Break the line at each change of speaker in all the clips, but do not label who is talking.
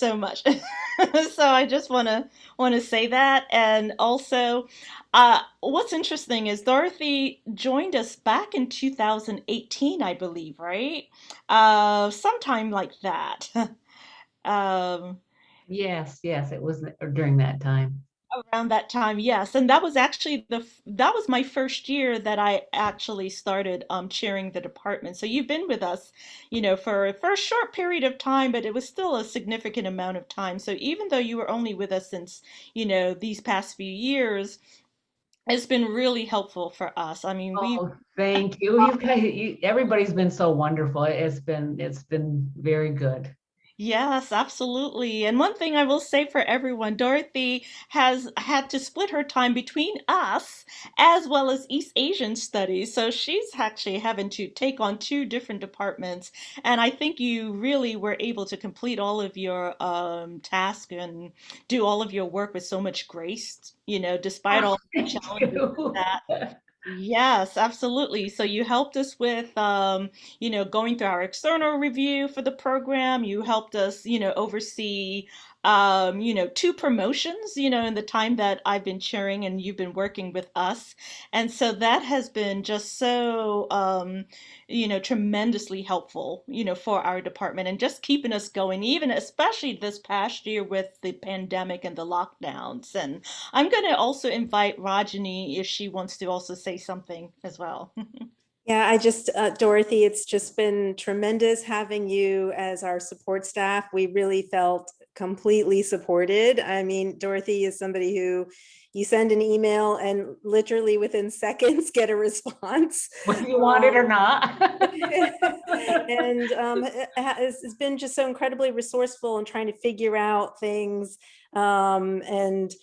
so much. So I just want to say that. And also, what's interesting is Dorothy joined us back in 2018, I believe, right? Sometime like that. Um,
Yes, yes, it was during that time.
Around that time, yes. And that was actually that was my first year that I actually started chairing the department. So you've been with us, for a short period of time, but it was still a significant amount of time. So even though you were only with us since, these past few years, it's been really helpful for us. I mean, we
Oh, thank you. You guys, everybody's been so wonderful. It's been very good.
Yes, absolutely. And one thing I will say for everyone, Dorothy has had to split her time between us as well as East Asian studies. So she's actually having to take on two different departments. And I think you really were able to complete all of your tasks and do all of your work with so much grace, despite all the
Thank
challenges
you.
that. Yes, absolutely. So you helped us with, going through our external review for the program. You helped us, oversee, two promotions, in the time that I've been chairing and you've been working with us. And so that has been just so, tremendously helpful, for our department and just keeping us going, even especially this past year with the pandemic and the lockdowns. And I'm going to also invite Rajani if she wants to also say something as well.
Yeah, I just, Dorothy, it's just been tremendous having you as our support staff. We really felt completely supported. I mean, Dorothy is somebody who you send an email and literally within seconds get a response.
Whether you want it or not.
And it's been just so incredibly resourceful in trying to figure out things, and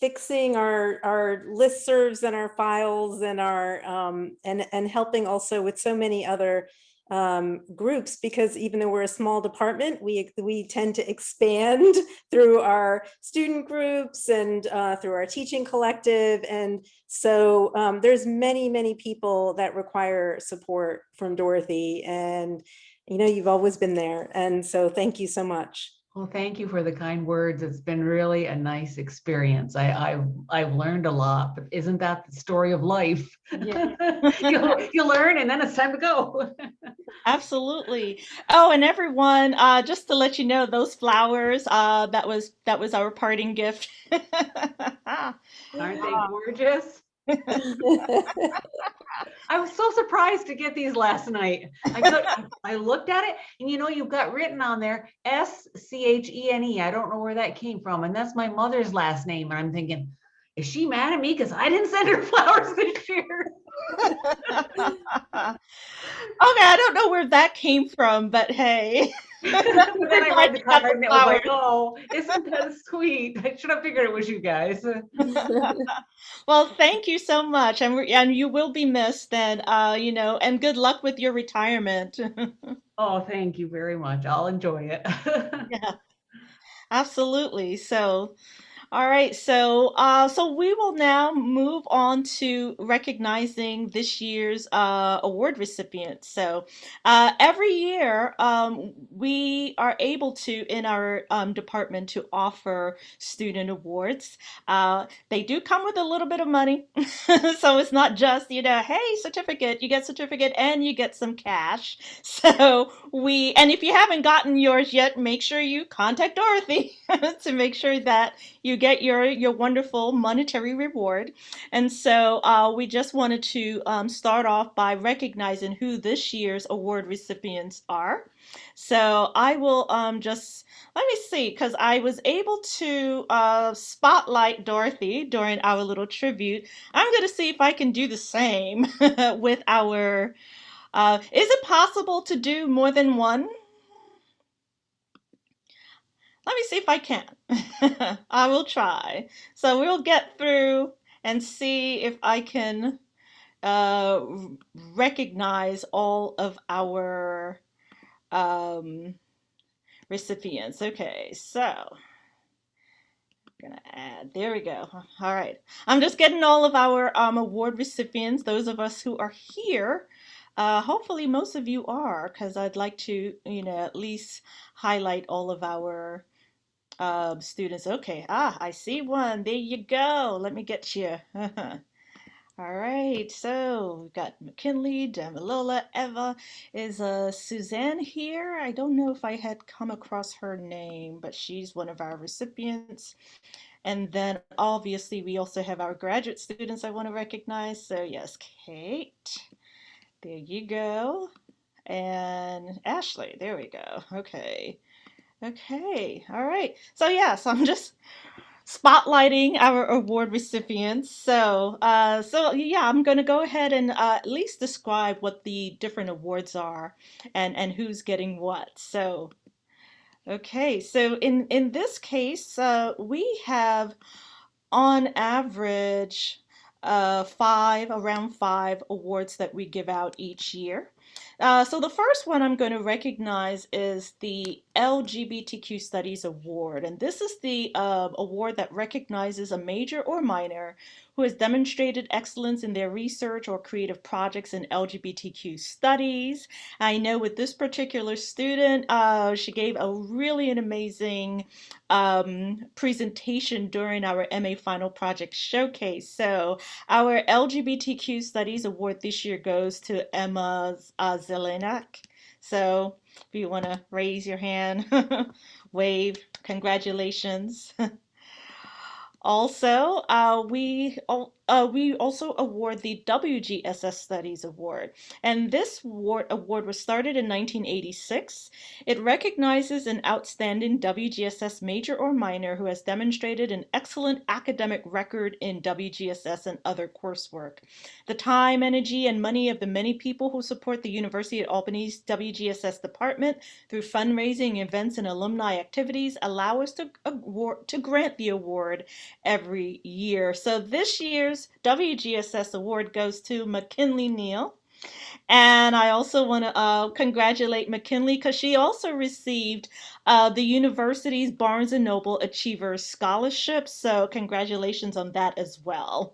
fixing our listservs and our files and our and helping also with so many other groups, because even though we're a small department, we tend to expand through our student groups and through our teaching collective. And so there's many people that require support from Dorothy, and you've always been there. And so thank you so much.
Well, thank you for the kind words. It's been really a nice experience. I've learned a lot, but isn't that the story of life?
Yeah.
You learn and then it's time to go.
Absolutely. Oh, and everyone, just to let you know, those flowers, that was our parting gift.
Aren't they gorgeous? I was so surprised to get these last night. I looked at it and you've got written on there Schene. I don't know where that came from. And that's my mother's last name. And I'm thinking, is she mad at me? Because I didn't send her flowers this year.
Okay, I don't know where that came from, but hey.
But then I
Glad
read the
you got
card
the
and it was
flowers.
like, oh, isn't that sweet? I should have figured it was you guys.
Well, thank you so much, and you will be missed, and and good luck with your retirement.
Oh, thank you very much. I'll enjoy it.
Yeah, absolutely. So, all right, so we will now move on to recognizing this year's award recipients. So every year we are able to, in our department, to offer student awards. They do come with a little bit of money, so it's not just hey, certificate, you get certificate and you get some cash. So and if you haven't gotten yours yet, make sure you contact Dorothy to make sure that you get your wonderful monetary reward. And so we just wanted to start off by recognizing who this year's award recipients are. So I will just let me see, because I was able to spotlight Dorothy during our little tribute. I'm going to see if I can do the same with our. Is it possible to do more than one? Let me see if I can. I will try. So we'll get through and see if I can uh, recognize all of our um, recipients. Okay, so I'm gonna add. There we go. All right. I'm just getting all of our award recipients, those of us who are here, Hopefully most of you are, because I'd like to, at least highlight all of our students. Okay, I see one. There you go. Let me get you. All right, so we've got McKinley, Damilola, Eva. Is Suzanne here? I don't know if I had come across her name, but she's one of our recipients. And then obviously we also have our graduate students I want to recognize. So yes, Kate, there you go. And Ashley, there we go. Okay. Okay. All right. So yes, I'm just spotlighting our award recipients. So yeah, I'm going to go ahead and at least describe what the different awards are and who's getting what. So okay, so in this case, we have on average, around five awards that we give out each year. So the first one I'm going to recognize is the LGBTQ Studies Award, and this is the award that recognizes a major or minor who has demonstrated excellence in their research or creative projects in LGBTQ studies. I know with this particular student, she gave a really an amazing presentation during our MA Final Project Showcase. So our LGBTQ Studies Award this year goes to Emma Zelenak. So if you want to raise your hand, wave, congratulations. Also, we also award the WGSS Studies Award, and this award was started in 1986. It recognizes an outstanding WGSS major or minor who has demonstrated an excellent academic record in WGSS and other coursework. The time, energy, and money of the many people who support the University at Albany's WGSS department through fundraising, events, and alumni activities allow us to grant the award every year. So this year's WGSS award goes to McKinley Neal. And I also want to congratulate McKinley because she also received the university's Barnes and Noble Achievers Scholarship. So congratulations on that as well.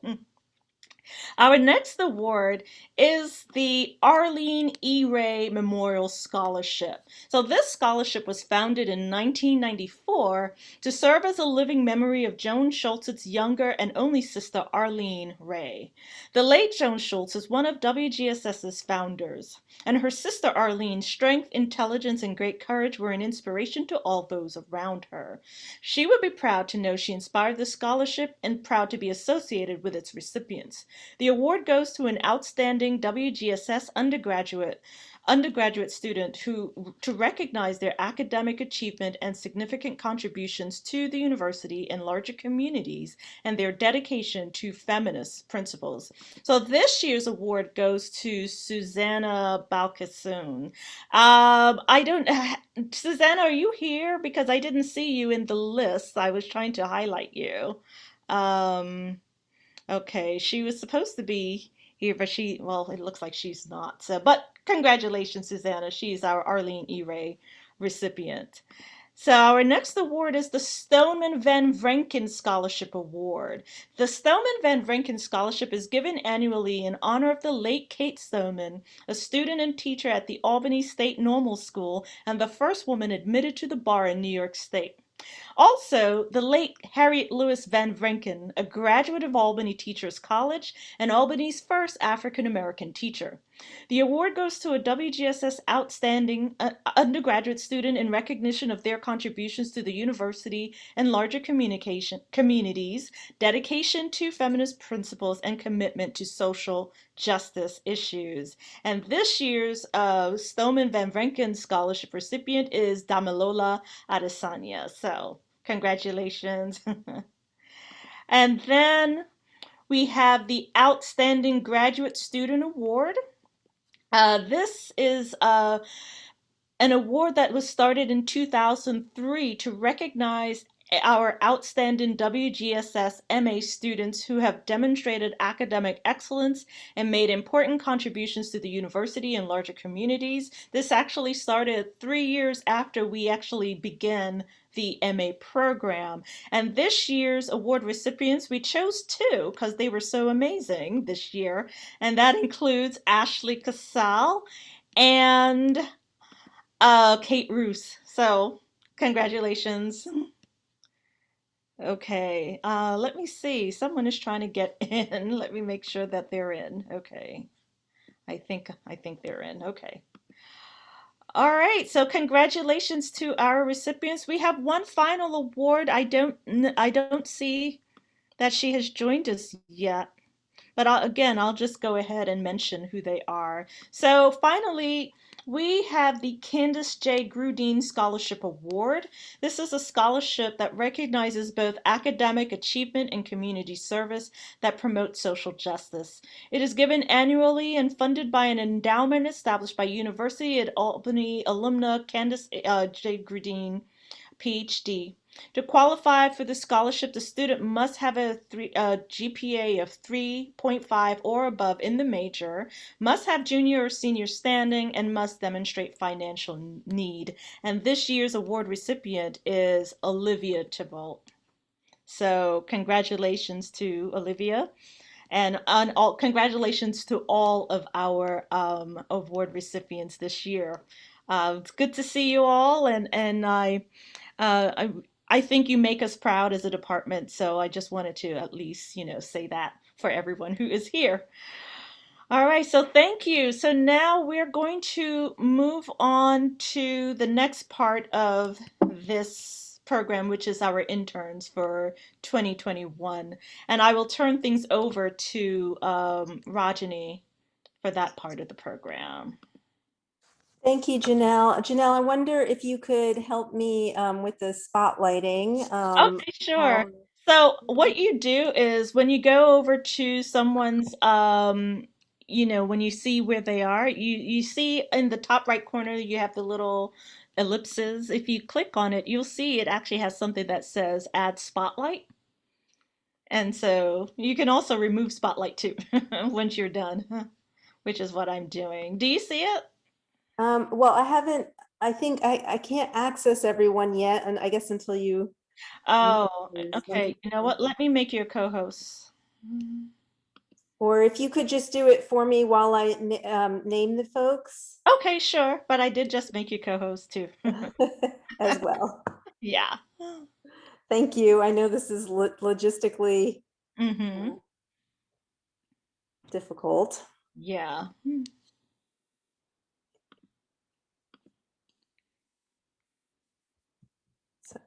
Our next award is the Arlene E. Ray Memorial Scholarship. So this scholarship was founded in 1994 to serve as a living memory of Joan Schultz's younger and only sister, Arlene Ray. The late Joan Schultz is one of WGSS's founders, and her sister Arlene's strength, intelligence, and great courage were an inspiration to all those around her. She would be proud to know she inspired the scholarship and proud to be associated with its recipients. The award goes to an outstanding WGSS undergraduate student who to recognize their academic achievement and significant contributions to the university and larger communities and their dedication to feminist principles. So this year's award goes to Susanna Balkasoon. I don't, Susanna, are you here? Because I didn't see you in the list. I was trying to highlight you. Um, Okay, she was supposed to be here, but well, it looks like she's not. So, but congratulations, Susanna. She's our Arlene E. Ray recipient. So our next award is the Stoneman Van Vrenken Scholarship Award. The Stoneman Van Vrenken Scholarship is given annually in honor of the late Kate Stoneman, a student and teacher at the Albany State Normal School and the first woman admitted to the bar in New York State. Also, the late Harriet Lewis Van Vrenken, a graduate of Albany Teachers College and Albany's first African American teacher. The award goes to a WGSS outstanding undergraduate student in recognition of their contributions to the university and larger communities, dedication to feminist principles, and commitment to social justice issues. And this year's Stoneman Van Vrenken Scholarship recipient is Damilola Adesanya. So, congratulations. And then we have the Outstanding Graduate Student Award. This is an award that was started in 2003 to recognize our outstanding WGSS MA students who have demonstrated academic excellence and made important contributions to the university and larger communities. This actually started 3 years after we actually began the MA program. And this year's award recipients, we chose two because they were so amazing this year. And that includes Ashley Casale and Kate Roos. So congratulations. Okay, let me see. Someone is trying to get in. Let me make sure that they're in. Okay. I think they're in. Okay. All right. So congratulations to our recipients. We have one final award. I don't see that she has joined us yet. But I'll just go ahead and mention who they are. So finally, we have the Candace J. Grudine Scholarship Award. This is a scholarship that recognizes both academic achievement and community service that promotes social justice. It is given annually and funded by an endowment established by University at Albany alumna Candace J. Grudine, PhD. To qualify for the scholarship, the student must have a GPA of 3.5 or above in the major, must have junior or senior standing, and must demonstrate financial need. And this year's award recipient is Olivia Thibault. So congratulations to Olivia. And congratulations to all of our award recipients this year. It's good to see you all, and uh, I I think you make us proud as a department. So I just wanted to at least say that for everyone who is here. All right, so thank you. So now we're going to move on to the next part of this program, which is our interns for 2021. And I will turn things over to Rajani for that part of the program.
Thank you, Janelle. Janelle, I wonder if you could help me with the spotlighting.
Okay, sure. So what you do is when you go over to someone's when you see where they are, you see in the top right corner you have the little ellipses. If you click on it, you'll see it actually has something that says add spotlight. And so you can also remove spotlight too once you're done, which is what I'm doing. Do you see it?
Well, I haven't, I think I can't access everyone yet, and I guess until you.
Oh,
Let
okay.
me-
You know what? Let me make you a co-host.
Or if you could just do it for me while I name the folks
Okay, sure. But I did just make you co-host too.
as well.
Yeah.
Thank you. I know this is logistically
Mm-hmm.
difficult.
Yeah.
So,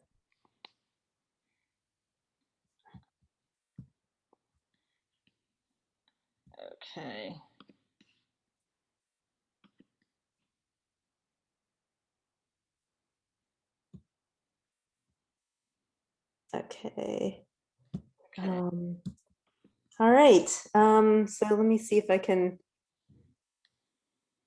Okay.
okay.
Okay.
All right. So let me see if I can.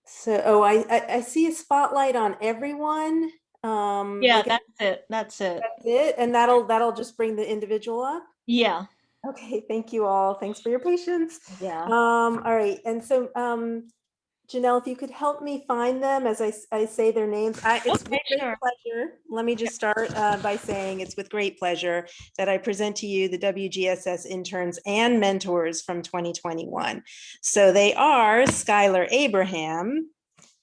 So, oh, I see a spotlight on everyone.
Yeah,
Like
that's it. That's it.
that's it, and that'll just bring the individual up.
Yeah.
Okay, thank you all. Thanks for your patience.
Yeah.
All right, and so Janelle, if you could help me find them as I say their names. It's
Okay,
with great
sure.
pleasure. Let me just start by saying it's with great pleasure that I present to you the WGSS interns and mentors from 2021. So they are Skylar Abraham,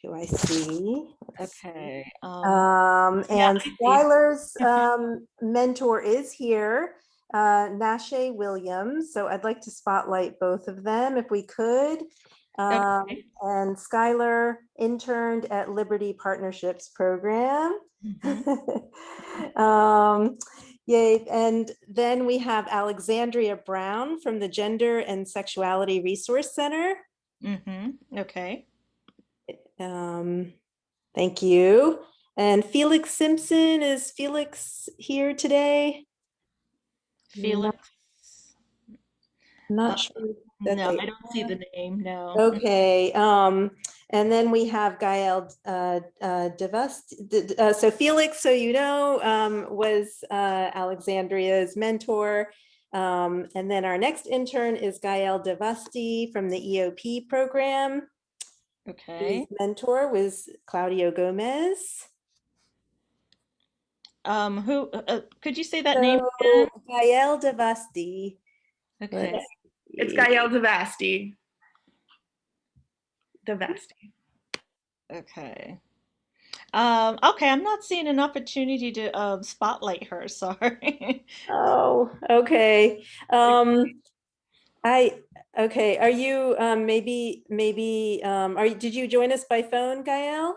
who I see.
Okay. Yeah,
And
I see.
Skylar's mentor is here, Nashe Williams. So I'd like to spotlight both of them if we could.
Okay.
And Skylar interned at Liberty Partnerships Program.
Mm-hmm.
Yay. And then we have Alexandria Brown from the Gender and Sexuality Resource Center.
Mm-hmm. Okay.
Thank you. And Felix Simpson, is Felix here today?
Felix.
Not
Uh,
sure. that
No,
they.
I don't see the name. No.
Okay, and then we have Gael Devast. So Felix, so you know, was Alexandria's mentor. And then our next intern is Gael Devasti from the EOP program. His
Okay.
mentor was Claudio Gomez.
Who, could you say that name
So
again?
Gael Devasti.
Okay.
Let's
It's
see.
Gael Devasti. Devasti.
Okay. Okay, I'm not seeing an opportunity to spotlight her, sorry.
Oh, okay. I, okay, are you, did you join us by phone, Gael?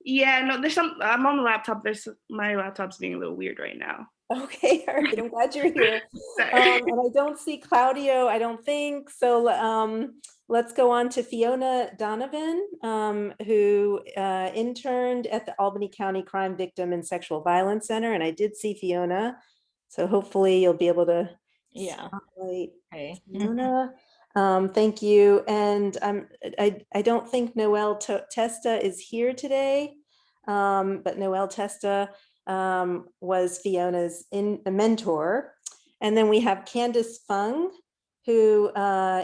Yeah, no, there's some. I'm on the laptop. My laptop's being a little weird right now.
Okay, all right, I'm glad you're here.
Sorry.
And I don't see Claudio, I don't think, so let's go on to Fiona Donovan, who interned at the Albany County Crime Victim and Sexual Violence Center, and I did see Fiona, so hopefully you'll be able to
Yeah.
spotlight
Okay.
Fiona. Thank you, and I don't think Noelle Testa is here today, but Noelle Testa was Fiona's mentor. And then we have Candace Fung, who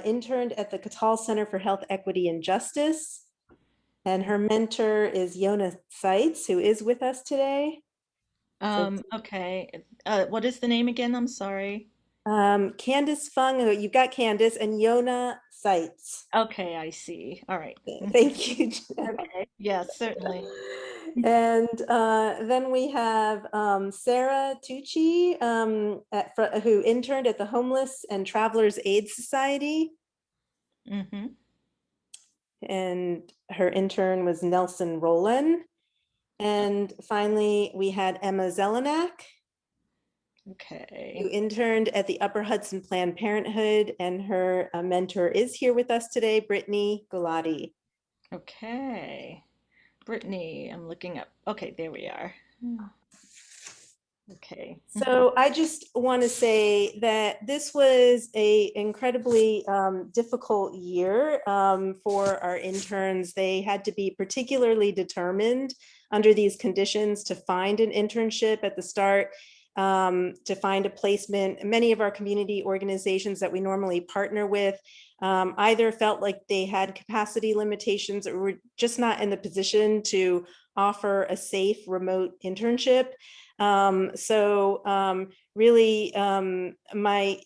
interned at the Casale Center for Health Equity and Justice. And her mentor is Yonah Zeitz, who is with us today.
Okay. What is the name again? I'm sorry.
Candace Fung, you've got Candace, and Yonah Zeitz.
Okay, I see. All right.
Thank you, Janelle.
Okay. Yes, certainly.
And then we have Sarah Tucci, who interned at the Homeless and Travelers Aid Society.
Mm-hmm.
And her intern was Nelson Rowland. And finally, we had Emma Zelenak, who
Okay.
interned at the Upper Hudson Planned Parenthood, and her mentor is here with us today, Brittany Gulati.
Okay. Brittany, I'm looking up. Okay, there we are. Okay.
So I just want to say that this was a incredibly difficult year for our interns. They had to be particularly determined under these conditions to find an internship at the start, to find a placement. Many of our community organizations that we normally partner with either felt like they had capacity limitations or were just not in the position to offer a safe remote internship. Really, my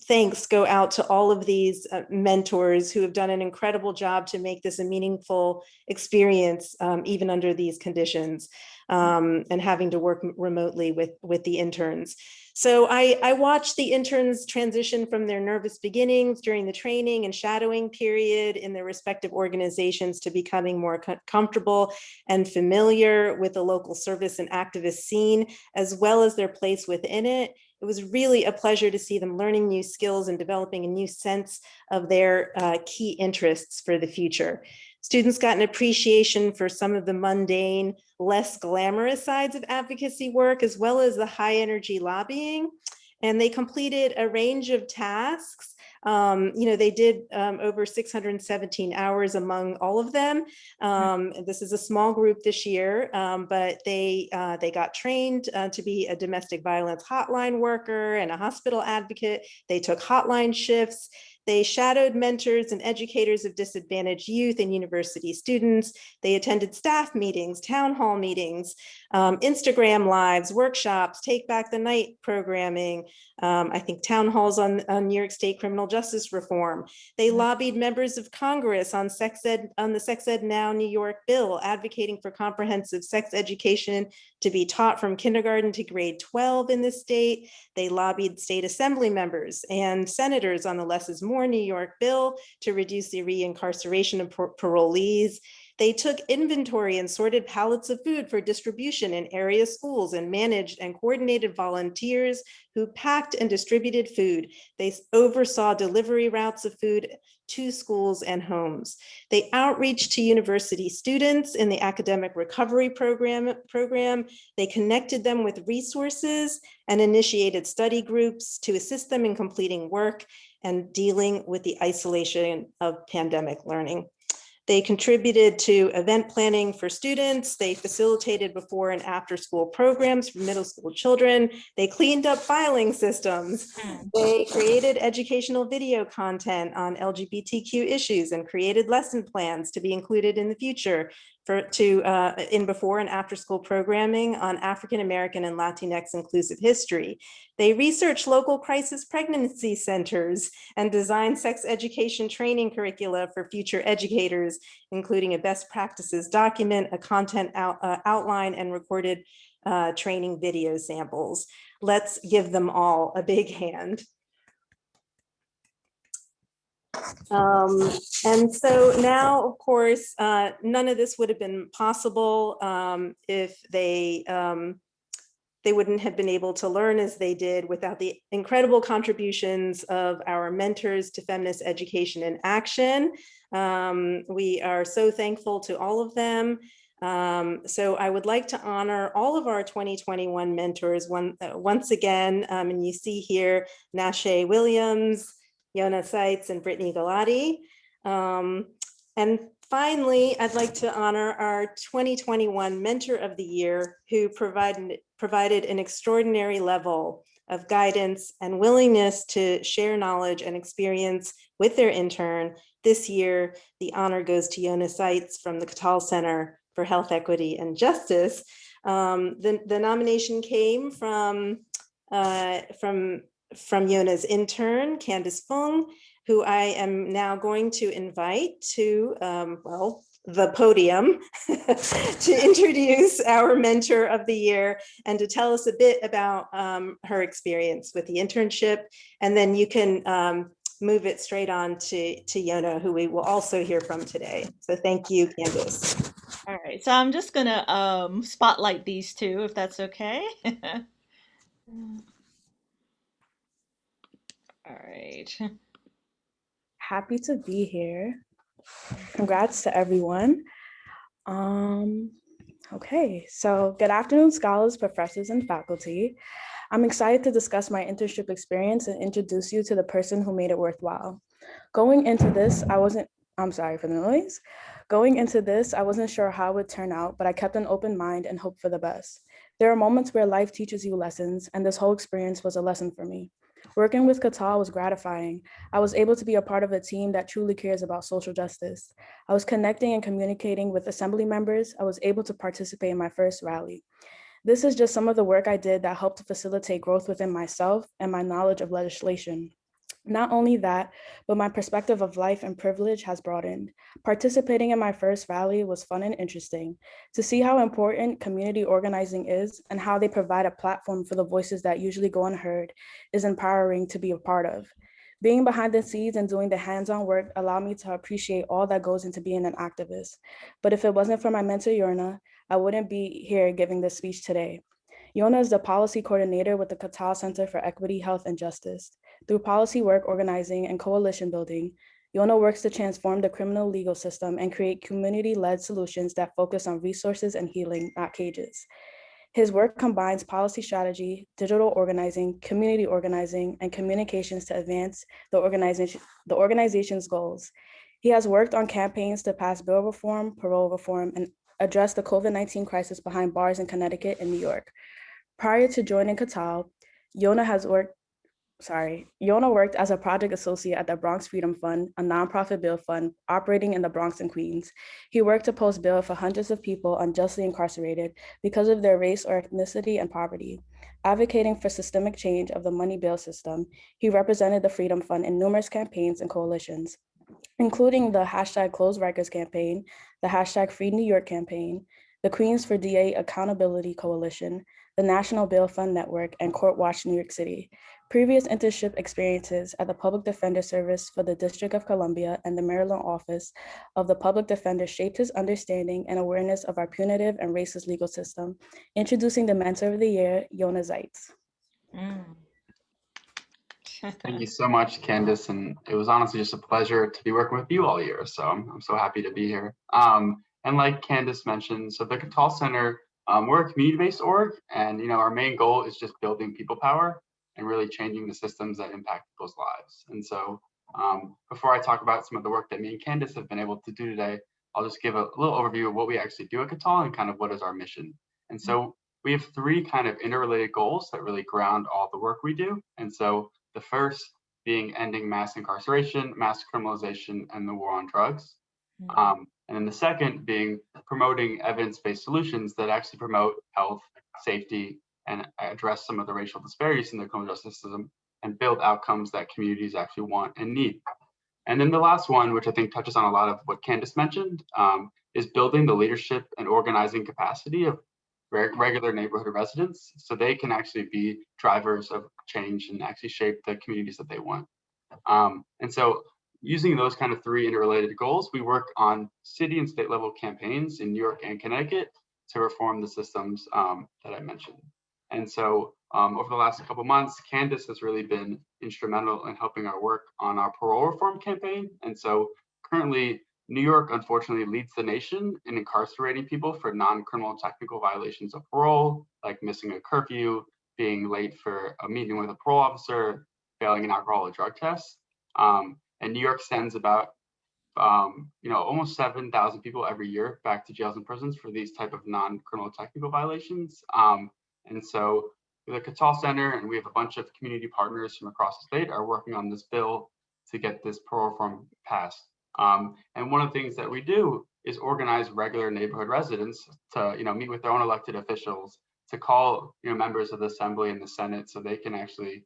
thanks go out to all of these mentors who have done an incredible job to make this a meaningful experience, even under these conditions, and having to work remotely with the interns. So I watched the interns transition from their nervous beginnings during the training and shadowing period in their respective organizations to becoming more comfortable and familiar with the local service and activist scene, as well as their place within it. It was really a pleasure to see them learning new skills and developing a new sense of their key interests for the future. Students got an appreciation for some of the mundane, less glamorous sides of advocacy work, as well as the high energy lobbying. And they completed a range of tasks. They did over 617 hours among all of them. This is a small group this year, but they got trained to be a domestic violence hotline worker and a hospital advocate. They took hotline shifts. They shadowed mentors and educators of disadvantaged youth and university students. They attended staff meetings, town hall meetings, Instagram lives, workshops, Take Back the Night programming, I think town halls on New York State criminal justice reform. They lobbied members of Congress on the Sex Ed Now New York bill, advocating for comprehensive sex education to be taught from kindergarten to grade 12 in the state. They lobbied state assembly members and senators on the Less is More New York bill to reduce the reincarceration of parolees. They took inventory and sorted pallets of food for distribution in area schools and managed and coordinated volunteers who packed and distributed food. They oversaw delivery routes of food to schools and homes. They outreached to university students in the academic recovery program. They connected them with resources and initiated study groups to assist them in completing work. and dealing with the isolation of pandemic learning. They contributed to event planning for students. They facilitated before and after school programs for middle school children. They cleaned up filing systems. They created educational video content on LGBTQ issues and created lesson plans to be included in the future in before and after school programming on African American and Latinx inclusive history. They researched local crisis pregnancy centers and designed sex education training curricula for future educators, including a best practices document, a content outline, and recorded training video samples. Let's give them all a big hand. And so now, of course, none of this would have been possible if they wouldn't have been able to learn as they did without the incredible contributions of our mentors to feminist education in action. We are so thankful to all of them. So I would like to honor all of our 2021 mentors once again, and you see here, Nashe Williams, Yonah Zeitz, and Brittany Galati. And finally, I'd like to honor our 2021 Mentor of the Year, who provided an extraordinary level of guidance and willingness to share knowledge and experience with their intern. This year, the honor goes to Yonah Zeitz from the Casale Center for Health, Equity, and Justice. The nomination came from Yonah's intern, Candice Fung, who I am now going to invite to, the podium to introduce our Mentor of the Year and to tell us a bit about her experience with the internship. And then you can move it straight on to Yonah, who we will also hear from today. So thank you, Candice.
All right, so I'm just gonna spotlight these two, if that's okay. All right.
Happy to be here. Congrats to everyone. Okay, so good afternoon, scholars, professors, and faculty. I'm excited to discuss my internship experience and introduce you to the person who made it worthwhile. Going into this, I'm sorry for the noise. Going into this, I wasn't sure how it would turn out, but I kept an open mind and hoped for the best. There are moments where life teaches you lessons, and this whole experience was a lesson for me. Working with Casale was gratifying. I was able to be a part of a team that truly cares about social justice. I was connecting and communicating with assembly members. I was able to participate in my first rally. This is just some of the work I did that helped to facilitate growth within myself and my knowledge of legislation. Not only that, but my perspective of life and privilege has broadened. Participating in my first rally was fun and interesting. To see how important community organizing is and how they provide a platform for the voices that usually go unheard is empowering to be a part of. Being behind the scenes and doing the hands-on work allowed me to appreciate all that goes into being an activist. But if it wasn't for my mentor, Yonah, I wouldn't be here giving this speech today. Yonah is the policy coordinator with the Casale Center for Equity, Health, and Justice. Through policy work, organizing, and coalition building, Yonah works to transform the criminal legal system and create community-led solutions that focus on resources and healing, not cages. His work combines policy strategy, digital organizing, community organizing, and communications to advance the organization's goals. He has worked on campaigns to pass bail reform, parole reform, and address the COVID-19 crisis behind bars in Connecticut and New York. Prior to joining Casale, Yonah worked as a project associate at the Bronx Freedom Fund, a nonprofit bail fund operating in the Bronx and Queens. He worked to post bail for hundreds of people unjustly incarcerated because of their race or ethnicity and poverty. Advocating for systemic change of the money bail system, he represented the Freedom Fund in numerous campaigns and coalitions, including the #CloseRikers campaign, the #FreeNewYork campaign, the Queens for DA Accountability Coalition, the National Bail Fund Network, and Court Watch New York City. Previous internship experiences at the Public Defender Service for the District of Columbia and the Maryland Office of the Public Defender shaped his understanding and awareness of our punitive and racist legal system. Introducing the Mentor of the Year, Yonah Zeitz.
Thank you so much, Candice. And it was honestly just a pleasure to be working with you all year. So I'm so happy to be here. And like Candice mentioned, so the Casale Center, we're a community-based org, and our main goal is just building people power. and really changing the systems that impact people's lives. And so before I talk about some of the work that me and Candace have been able to do today, I'll just give a little overview of what we actually do at Casale and kind of what is our mission. And so we have three kind of interrelated goals that really ground all the work we do. And so the first being ending mass incarceration, mass criminalization, and the war on drugs. And then the second being promoting evidence-based solutions that actually promote health, safety, and address some of the racial disparities in the criminal justice system and build outcomes that communities actually want and need. And then the last one, which I think touches on a lot of what Candace mentioned, is building the leadership and organizing capacity of regular neighborhood residents so they can actually be drivers of change and actually shape the communities that they want. And so using those kind of three interrelated goals, we work on city and state level campaigns in New York and Connecticut to reform the systems that I mentioned. And so over the last couple of months, Candace has really been instrumental in helping our work on our parole reform campaign. And so currently, New York, unfortunately, leads the nation in incarcerating people for non-criminal technical violations of parole, like missing a curfew, being late for a meeting with a parole officer, failing an alcohol or drug test. And New York sends about almost 7,000 people every year back to jails and prisons for these type of non-criminal technical violations. And so the Casale Center, and we have a bunch of community partners from across the state, are working on this bill to get this parole reform passed. And one of the things that we do is organize regular neighborhood residents to meet with their own elected officials, to call members of the Assembly and the Senate so they can actually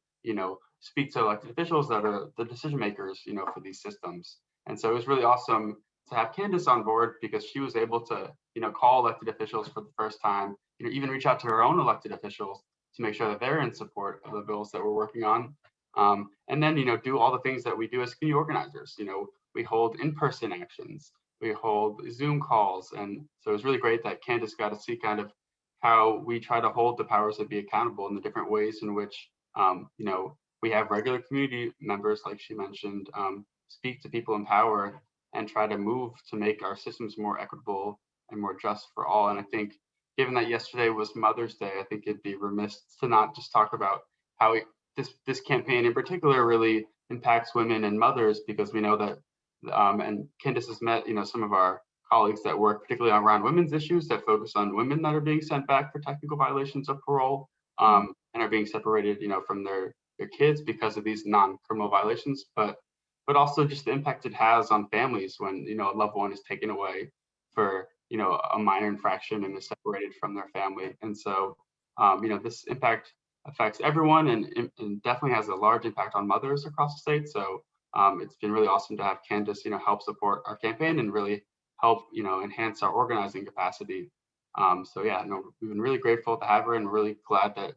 speak to elected officials that are the decision makers for these systems. And so it was really awesome to have Candace on board because she was able to call elected officials for the first time, even reach out to her own elected officials to make sure that they're in support of the bills that we're working on. And then do all the things that we do as community organizers. We hold in-person actions, we hold Zoom calls. And so it was really great that Candace got to see kind of how we try to hold the powers that be accountable in the different ways in which we have regular community members, like she mentioned, speak to people in power and try to move to make our systems more equitable and more just for all. And I think given that yesterday was Mother's Day, I think it'd be remiss to not just talk about how this campaign in particular really impacts women and mothers, because we know that, and Candace has met some of our colleagues that work particularly around women's issues that focus on women that are being sent back for technical violations of parole and are being separated from their kids because of these non-criminal violations, but also just the impact it has on families when a loved one is taken away for a minor infraction and is separated from their family. And so this impact affects everyone and definitely has a large impact on mothers across the state. So it's been really awesome to have Candace help support our campaign and really help enhance our organizing capacity. So yeah, we've been really grateful to have her and really glad that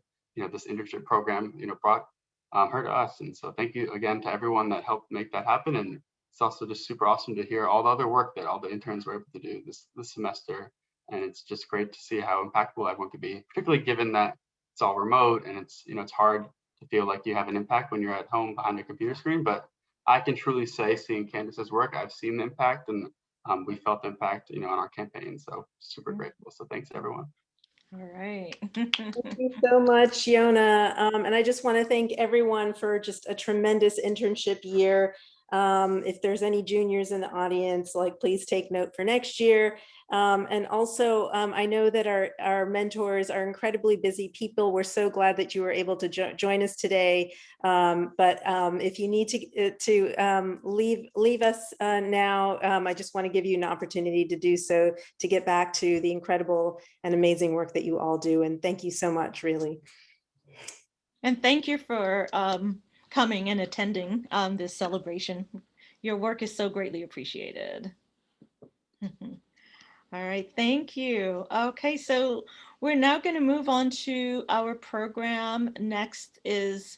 this internship program brought her to us. And so thank you again to everyone that helped make that happen. And it's also just super awesome to hear all the other work that all the interns were able to do this semester. And it's just great to see how impactful everyone could be, particularly given that it's all remote and it's hard to feel like you have an impact when you're at home behind a computer screen. But I can truly say, seeing Candace's work, I've seen the impact, and we felt the impact on our campaign. So super grateful. So thanks everyone.
All right.
Thank you so much, Yonah. And I just want to thank everyone for just a tremendous internship year. If there's any juniors in the audience, please take note for next year. And also, I know that our mentors are incredibly busy people. We're so glad that you were able to join us today. But if you need to leave us now, I just want to give you an opportunity to do so, to get back to the incredible and amazing work that you all do. And thank you so much, really.
And thank you for coming and attending this celebration. Your work is so greatly appreciated. All right, thank you. Okay, so we're now going to move on to our program. Next is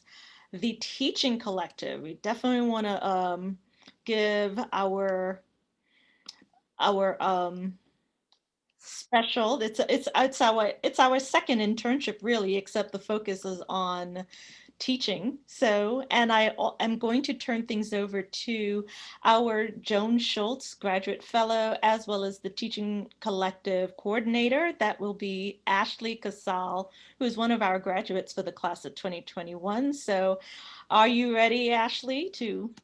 the Teaching Collective. We definitely want to give our special. It's our second internship, really, except the focus is on teaching. So, and am going to turn things over to our Joan Schultz graduate fellow, as well as the teaching collective coordinator. That will be Ashley Casale, who is one of our graduates for the class of 2021. So are you ready, Ashley, to?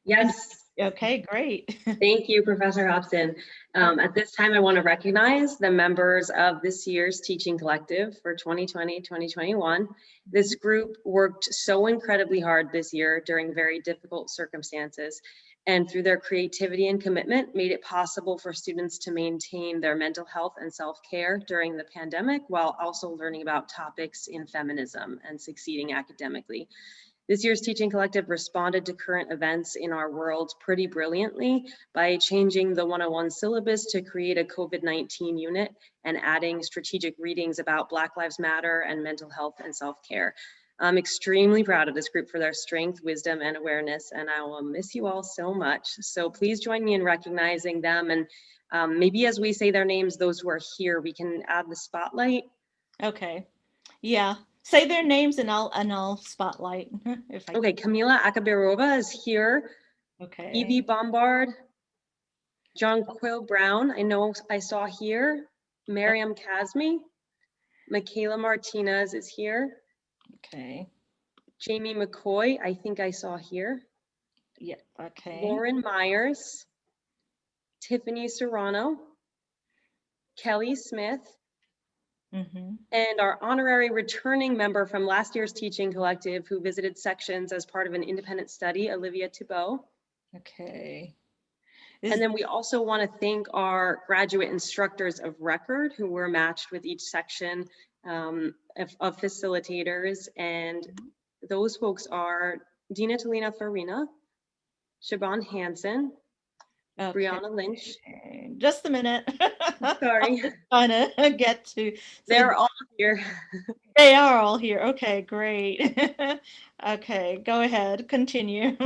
Yes.
Okay, great.
Thank you, Professor Hobson. At this time, I want to recognize the members of this year's teaching collective for 2020-2021. This group worked so incredibly hard this year during very difficult circumstances, and through their creativity and commitment, made it possible for students to maintain their mental health and self-care during the pandemic, while also learning about topics in feminism and succeeding academically. This year's teaching collective responded to current events in our world pretty brilliantly by changing the 101 syllabus to create a COVID-19 unit and adding strategic readings about Black Lives Matter and mental health and self-care. I'm extremely proud of this group for their strength, wisdom, and awareness, and I will miss you all so much. So please join me in recognizing them, and maybe as we say their names, those who are here, we can add the spotlight.
Okay, yeah. Say their names and I'll spotlight if I.
Okay, Camila Akabirova is here.
Okay.
Evie Bombard, Jonquil Brown, I know I saw here. Mariam Kazmi, Michaela Martinez is here.
Okay.
Jamie McCoy, I think I saw here.
Yeah, okay.
Lauren Myers, Tiffany Serrano, Kelly Smith, and our honorary returning member from last year's teaching collective who visited sections as part of an independent study, Olivia Thibault.
Okay.
And then we also want to thank our graduate instructors of record who were matched with each section of facilitators. And those folks are Dina Talina Farina, Siobhan Hansen,
Okay.
Brianna Lynch.
Just a minute.
Sorry.
I'm just trying to get to.
They're all here.
They are all here. Okay, great. Okay, go ahead. Continue.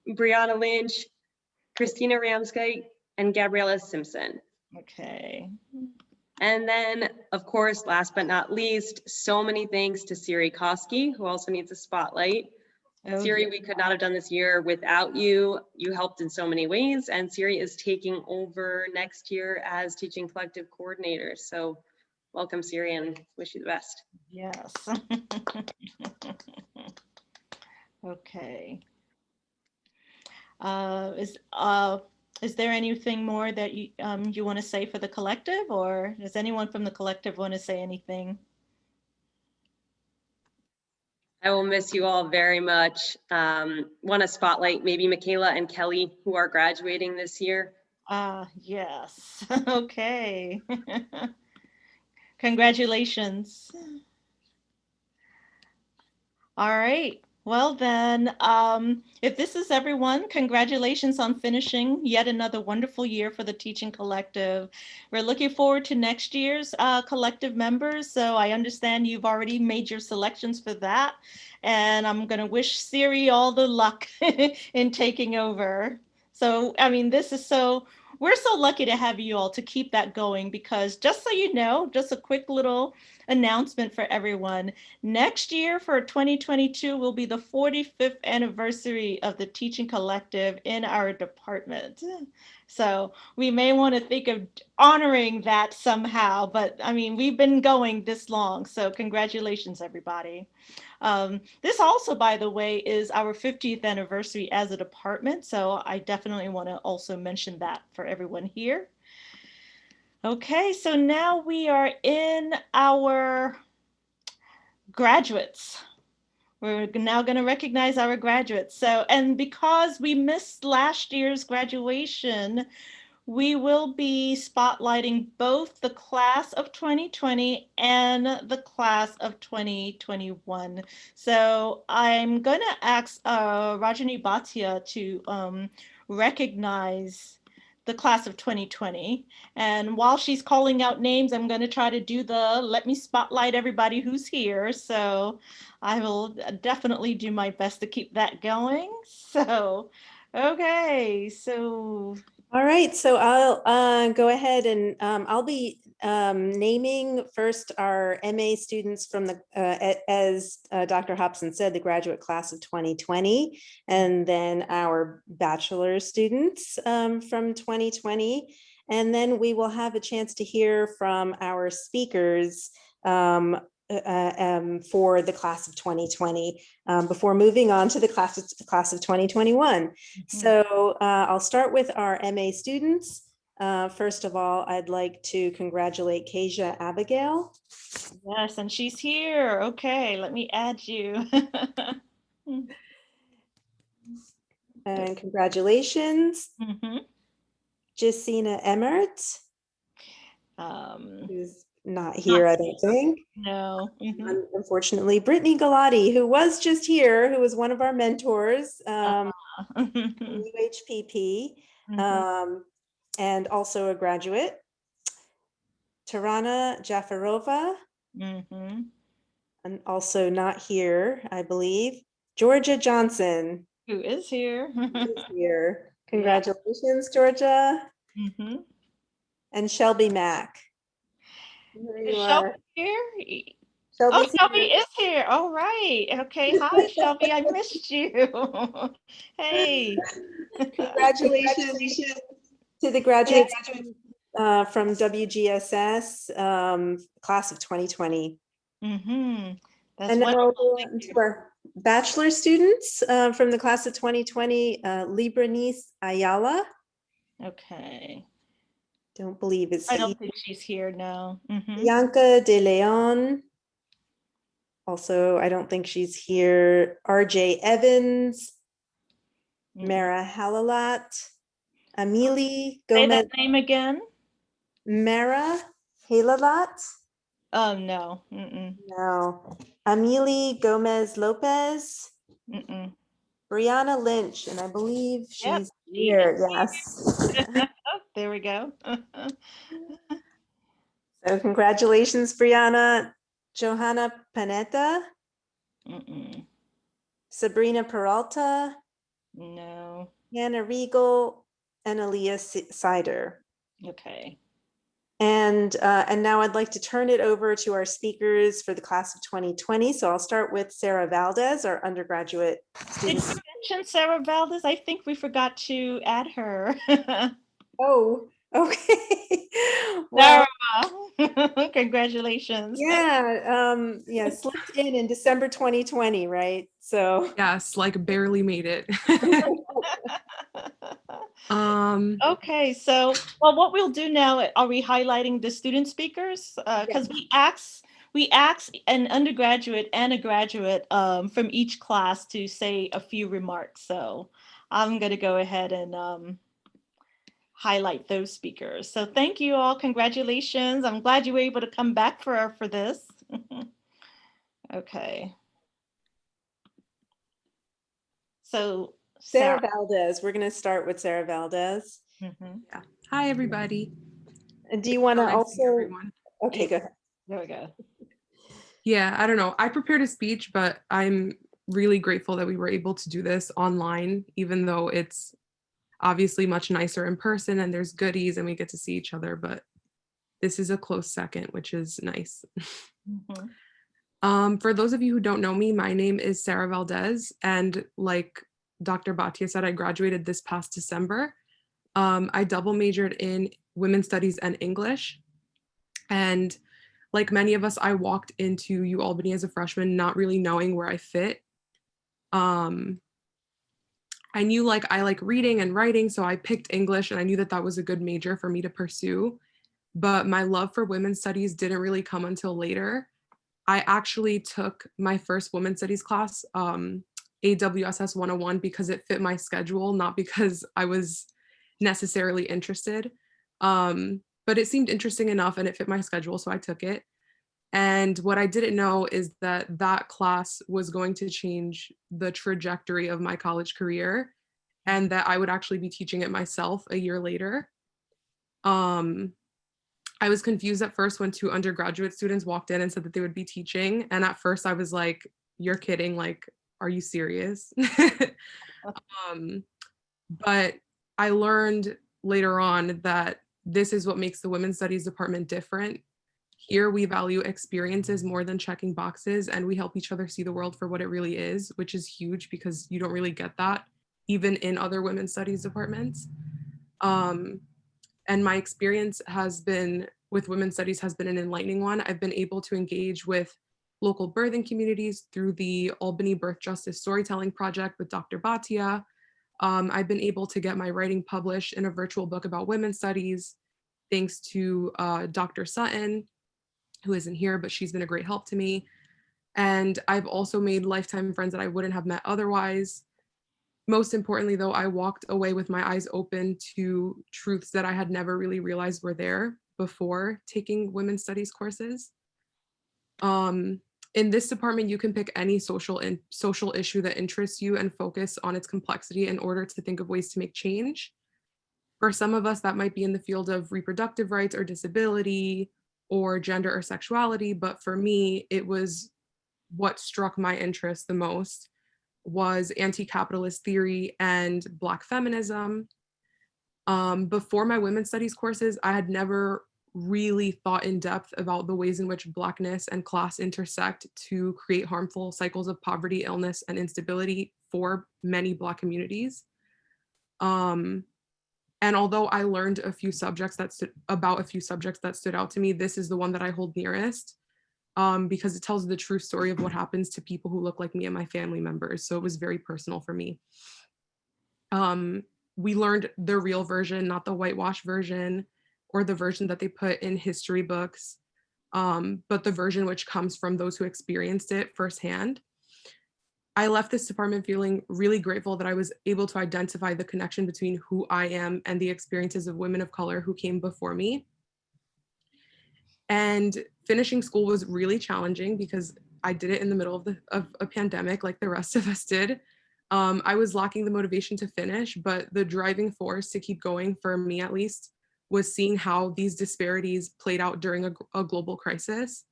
Brianna Lynch, Christina Ramsky, and Gabriella Simpson.
Okay.
And then, of course, last but not least, so many thanks to Siri Koski, who also needs a spotlight.
Oh,
Siri,
yeah.
we could not have done this year without you. You helped in so many ways, and Siri is taking over next year as teaching collective coordinator. So welcome, Siri, and wish you the best.
Yes. Okay. Is there anything more that you want to say for the collective, or does anyone from the collective want to say anything?
I will miss you all very much. Want to spotlight maybe Michaela and Kelly, who are graduating this year.
Yes. Okay. Congratulations. All right. Well then, if this is everyone, congratulations on finishing yet another wonderful year for the Teaching Collective. We're looking forward to next year's collective members. So I understand you've already made your selections for that. And I'm going to wish Siri all the luck in taking over. So, I mean, we're so lucky to have you all to keep that going, because just so you know, just a quick little announcement for everyone. Next year for 2022 will be the 45th anniversary of the Teaching Collective in our department. So we may want to think of honoring that somehow, but I mean, we've been going this long, so congratulations, everybody. This also, by the way, is our 50th anniversary as a department, so I definitely want to also mention that for everyone here. Okay, so now we are in our graduates. We're now going to recognize our graduates. So, and because we missed last year's graduation, we will be spotlighting both the class of 2020 and the class of 2021. So I'm going to ask Rajani Bhatia to recognize the class of 2020. And while she's calling out names, I'm going to try to do let me spotlight everybody who's here. So I will definitely do my best to keep that going. So, okay, so
All right, so I'll go ahead and I'll be naming first our MA students from the, as Dr. Hobson said, the graduate class of 2020, and then our bachelor students from 2020. And then we will have a chance to hear from our speakers for the class of 2020 before moving on to the class of 2021. So I'll start with our MA students. First of all, I'd like to congratulate Kasia Abigail.
Yes, and she's here. Okay, let me add you.
And congratulations,
Mhm.
Jacina Emmert,
Um,
who's not here, I don't think.
no. Mhm.
Unfortunately, Brittany Galati, who was just here, who was one of our mentors, UHPP, and also a graduate. Tarana Jafarova,
Mhm.
and also not here, I believe. Georgia Johnson
Who is here?
is here. Congratulations, Georgia.
Mhm.
And Shelby Mack. There
Is
you
Shelby
are.
here? Oh,
Shelby's
Shelby
here.
is here. All right. Okay. Hi, Shelby. I missed you. Hey.
Congratulations to the graduates from WGSS, class of 2020.
That's
And now
wonderful.
we'll go on to our bachelor students from the class of 2020, Libranice Ayala.
Okay.
Don't believe it's
I don't think she's here now.
Bianca De Leon. Also, I don't think she's here. RJ Evans, Mara Halalat, Amelie
Say
Gomez,
that name again.
Mara Halalat.
Oh, no.
No. Amelie Gomez Lopez, Brianna Lynch, and I believe
Yep.
she's here. Yes.
There we go.
So congratulations, Brianna. Johanna Panetta, Sabrina Peralta,
No.
Hannah Regal, and Aaliyah Sider.
Okay.
And now I'd like to turn it over to our speakers for the class of 2020. So I'll start with Sarah Valdez, our undergraduate
Did
student.
you mention Sarah Valdez? I think we forgot to add her.
Oh, okay. Well,
Sarah, congratulations.
yeah, slipped in December 2020, right? So
yes, like barely made it.
Okay, so well, what we'll do now, are we highlighting the student speakers? Because we asked an undergraduate and a graduate from each class to say a few remarks. So I'm going to go ahead and highlight those speakers. So thank you all. Congratulations. I'm glad you were able to come back for this. Okay. So
Sarah Valdez, we're going to start with Sarah Valdez.
Yeah. Hi, everybody.
And do you want to
Nice to see
also?
everyone.
Okay, go ahead.
There we go.
Yeah, I don't know. I prepared a speech, but I'm really grateful that we were able to do this online, even though it's obviously much nicer in person and there's goodies and we get to see each other, but this is a close second, which is nice. For those of you who don't know me, my name is Sarah Valdez, and like Dr. Bhatia said, I graduated this past December. I double majored in women's studies and English, and like many of us, I walked into UAlbany as a freshman not really knowing where I fit. I knew like I like reading and writing, so I picked English, and I knew that that was a good major for me to pursue. But my love for women's studies didn't really come until later. I actually took my first women's studies class, AWSS 101, because it fit my schedule, not because I was necessarily interested. But it seemed interesting enough and it fit my schedule, so I took it. And what I didn't know is that that class was going to change the trajectory of my college career, and that I would actually be teaching it myself a year later. I was confused at first when 2 undergraduate students walked in and said that they would be teaching. And at first I was like, you're kidding, like, are you serious? But I learned later on that this is what makes the Women's Studies department different. Here we value experiences more than checking boxes, and we help each other see the world for what it really is, which is huge because you don't really get that even in other women's studies departments. And my experience has been with women's studies has been an enlightening one. I've been able to engage with local birthing communities through the Albany Birth Justice Storytelling Project with Dr. Bhatia. I've been able to get my writing published in a virtual book about women's studies, thanks to Dr. Sutton, who isn't here, but she's been a great help to me. And I've also made lifetime friends that I wouldn't have met otherwise. Most importantly, though, I walked away with my eyes open to truths that I had never really realized were there before taking women's studies courses. In this department, you can pick any social issue that interests you and focus on its complexity in order to think of ways to make change. For some of us, that might be in the field of reproductive rights or disability or gender or sexuality, but for me, it was what struck my interest the most was anti-capitalist theory and Black feminism. Before my women's studies courses, I had never really thought in depth about the ways in which Blackness and class intersect to create harmful cycles of poverty, illness, and instability for many Black communities. And although I learned a few subjects that stood out to me, this is the one that I hold nearest, because it tells the true story of what happens to people who look like me and my family members. So it was very personal for me. We learned the real version, not the whitewash version or the version that they put in history books, but the version which comes from those who experienced it firsthand. I left this department feeling really grateful that I was able to identify the connection between who I am and the experiences of women of color who came before me. And finishing school was really challenging because I did it in the middle of a pandemic like the rest of us did. I was lacking the motivation to finish, but the driving force to keep going, for me at least, was seeing how these disparities played out during a global crisis.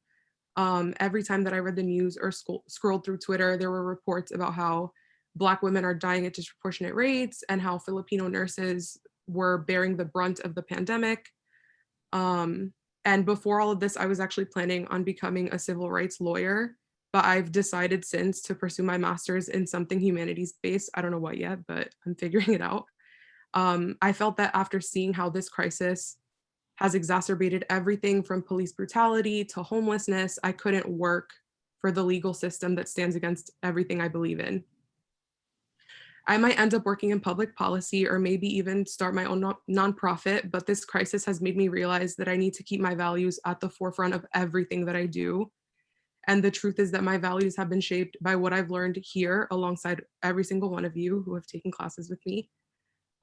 Every time that I read the news or scrolled through Twitter, there were reports about how Black women are dying at disproportionate rates and how Filipino nurses were bearing the brunt of the pandemic. And before all of this, I was actually planning on becoming a civil rights lawyer, but I've decided since to pursue my master's in something humanities-based. I don't know what yet, but I'm figuring it out. I felt that after seeing how this crisis has exacerbated everything from police brutality to homelessness, I couldn't work for the legal system that stands against everything I believe in. I might end up working in public policy or maybe even start my own nonprofit, but this crisis has made me realize that I need to keep my values at the forefront of everything that I do. And the truth is that my values have been shaped by what I've learned here alongside every single one of you who have taken classes with me.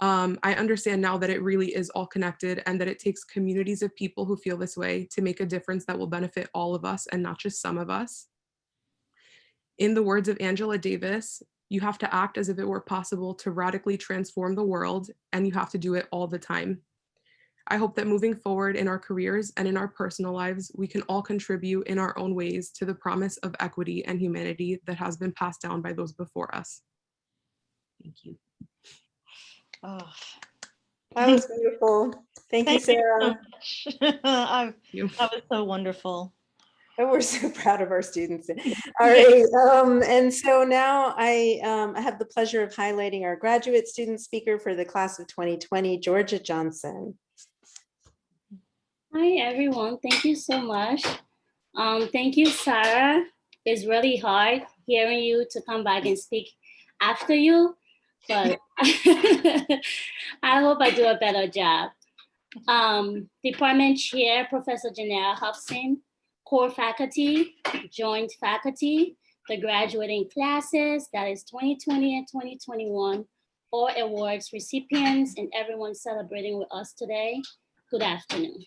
I understand now that it really is all connected and that it takes communities of people who feel this way to make a difference that will benefit all of us and not just some of us. In the words of Angela Davis, you have to act as if it were possible to radically transform the world, and you have to do it all the time. I hope that moving forward in our careers and in our personal lives, we can all contribute in our own ways to the promise of equity and humanity that has been passed down by those before us. Thank you.
Oh,
That was beautiful. Thank you, Sarah.
so much. That was so wonderful.
Oh, we're so proud of our students. All right, and so now I have the pleasure of highlighting our graduate student speaker for the class of 2020, Georgia Johnson.
Hi, everyone. Thank you so much. Thank you, Sarah. It's really hard hearing you to come back and speak after you, but I hope I do a better job. Department Chair, Professor Janell Hobson, core faculty, joint faculty, the graduating classes, that is 2020 and 2021, all awards recipients, and everyone celebrating with us today, good afternoon.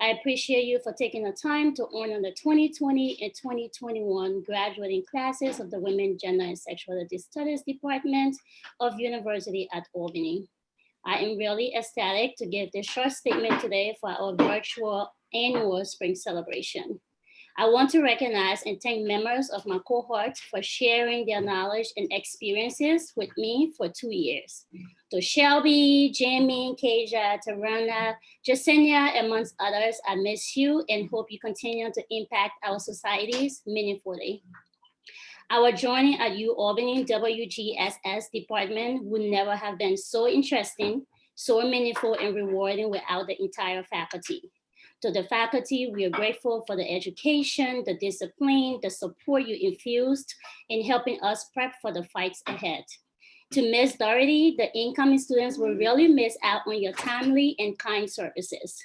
I appreciate you for taking the time to honor the 2020 and 2021 graduating classes of the Women, Gender, and Sexuality Studies Department of University at Albany. I am really ecstatic to give this short statement today for our virtual annual spring celebration. I want to recognize and thank members of my cohort for sharing their knowledge and experiences with me for 2 years. To Shelby, Jamie, Kaja, Tarana, Jasenia, amongst others, I miss you and hope you continue to impact our societies meaningfully. Our joining at UAlbany WGSS department would never have been so interesting, so meaningful and rewarding without the entire faculty. To the faculty, we are grateful for the education, the discipline, the support you infused in helping us prep for the fights ahead. To Ms. Dorothy, the incoming students will really miss out on your timely and kind services.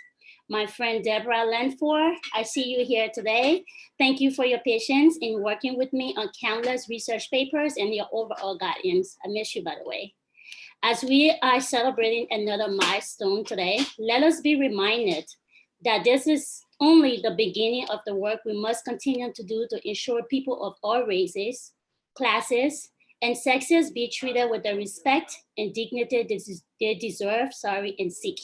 My friend Deborah Lanford, I see you here today. Thank you for your patience in working with me on countless research papers and your overall guidance. I miss you, by the way. As we are celebrating another milestone today, let us be reminded that this is only the beginning of the work we must continue to do to ensure people of all races, classes, and sexes be treated with the respect and dignity they deserve, and seek.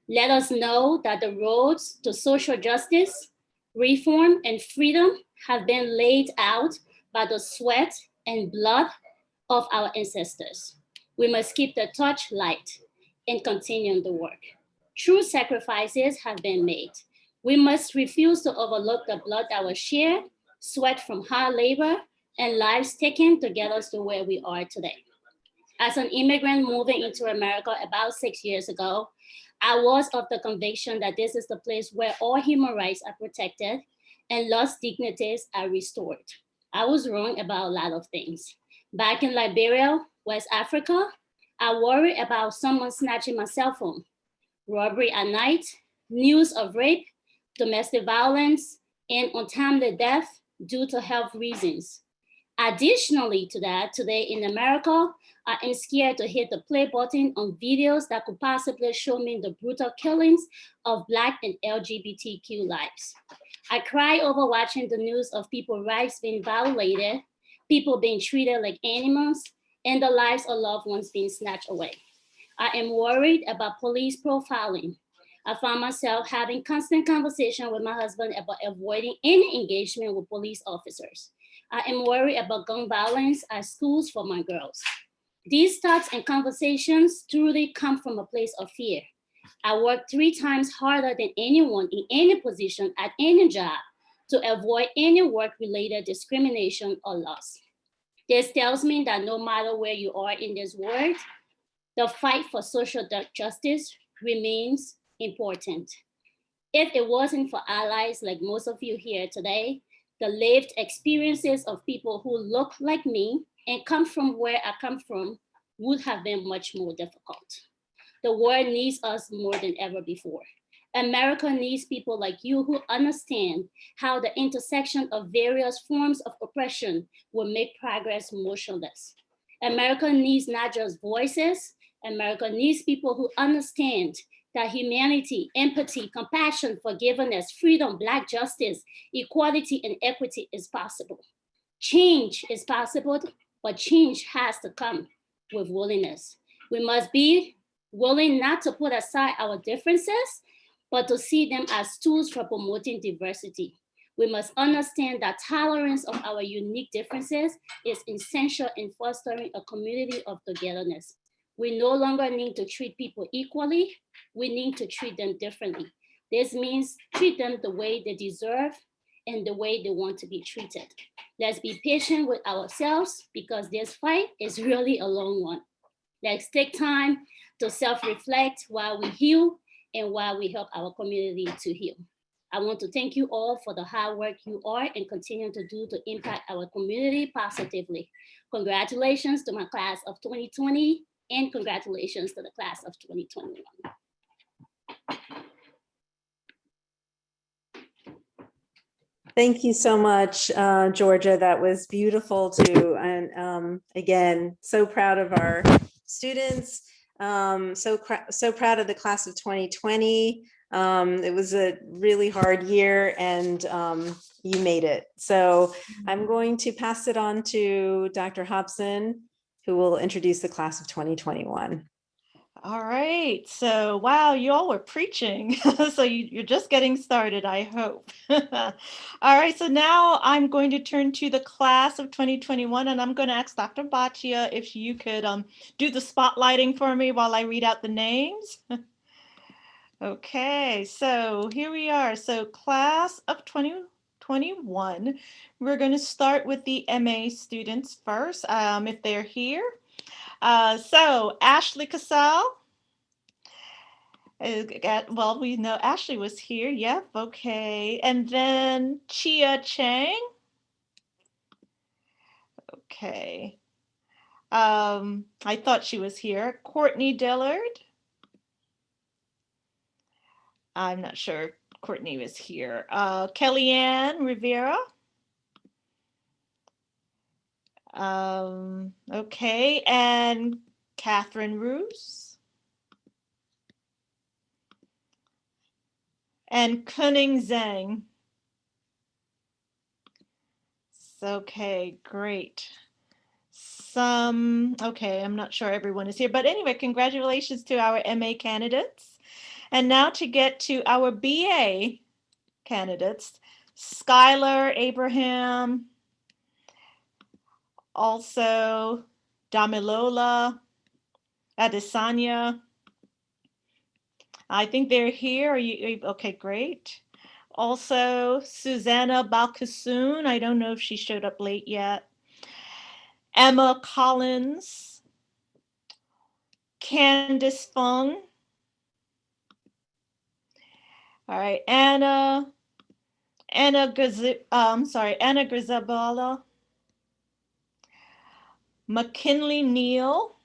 Let us know that the roads to social justice, reform, and freedom have been laid out by the sweat and blood of our ancestors. We must keep the torch light and continue the work. True sacrifices have been made. We must refuse to overlook the blood that was shed, sweat from hard labor, and lives taken to get us to where we are today. As an immigrant moving into America about 6 years ago, I was of the conviction that this is the place where all human rights are protected and lost dignities are restored. I was wrong about a lot of things. Back in Liberia, West Africa, I worried about someone snatching my cell phone, robbery at night, news of rape, domestic violence, and untimely death due to health reasons. Additionally to that, today in America, I am scared to hit the play button on videos that could possibly show me the brutal killings of Black and LGBTQ lives. I cry over watching the news of people's rights being violated, people being treated like animals, and the lives of loved ones being snatched away. I am worried about police profiling. I found myself having constant conversation with my husband about avoiding any engagement with police officers. I am worried about gun violence at schools for my girls. These thoughts and conversations truly come from a place of fear. I work 3 times harder than anyone in any position at any job to avoid any work-related discrimination or loss. This tells me that no matter where you are in this world, the fight for social justice remains important. If it wasn't for allies like most of you here today, the lived experiences of people who look like me and come from where I come from would have been much more difficult. The world needs us more than ever before. America needs people like you who understand how the intersection of various forms of oppression will make progress motionless. America needs not just voices, America needs people who understand that humanity, empathy, compassion, forgiveness, freedom, Black justice, equality, and equity is possible. Change is possible, but change has to come with willingness. We must be willing not to put aside our differences, but to see them as tools for promoting diversity. We must understand that tolerance of our unique differences is essential in fostering a community of togetherness. We no longer need to treat people equally, we need to treat them differently. This means treat them the way they deserve and the way they want to be treated. Let's be patient with ourselves because this fight is really a long one. Let's take time to self-reflect while we heal and while we help our community to heal. I want to thank you all for the hard work you are and continue to do to impact our community positively. Congratulations to my class of 2020 and congratulations to the class of 2021.
Thank you so much, Georgia. That was beautiful too. And again, so proud of our students. So proud of the class of 2020. It was a really hard year and you made it. So I'm going to pass it on to Dr. Hobson, who will introduce the class of 2021.
All right. So, wow, you all were preaching. So you're just getting started, I hope. All right. So now I'm going to turn to the class of 2021, and I'm going to ask Dr. Bhatia if you could do the spotlighting for me while I read out the names. Okay. So here we are. So class of 2021, we're going to start with the MA students first, if they're here. So Ashley Casale. Well, we know Ashley was here. Yep. Okay. And then Chia Chang. Okay. I thought she was here. Courtney Dillard. I'm not sure Courtney was here. Kellyanne Rivera. Okay. And Catherine Roos. And Kuning Zhang. Okay, great. Okay, I'm not sure everyone is here, but anyway, congratulations to our MA candidates. And now to get to our BA candidates, Skylar Abraham, also Damilola Adesanya. I think they're here. Are you okay? Great. Also, Susanna Balkasoon. I don't know if she showed up late yet. Emma Collins, Candice Fung. All right, Anna Grizabala, McKinley Neal,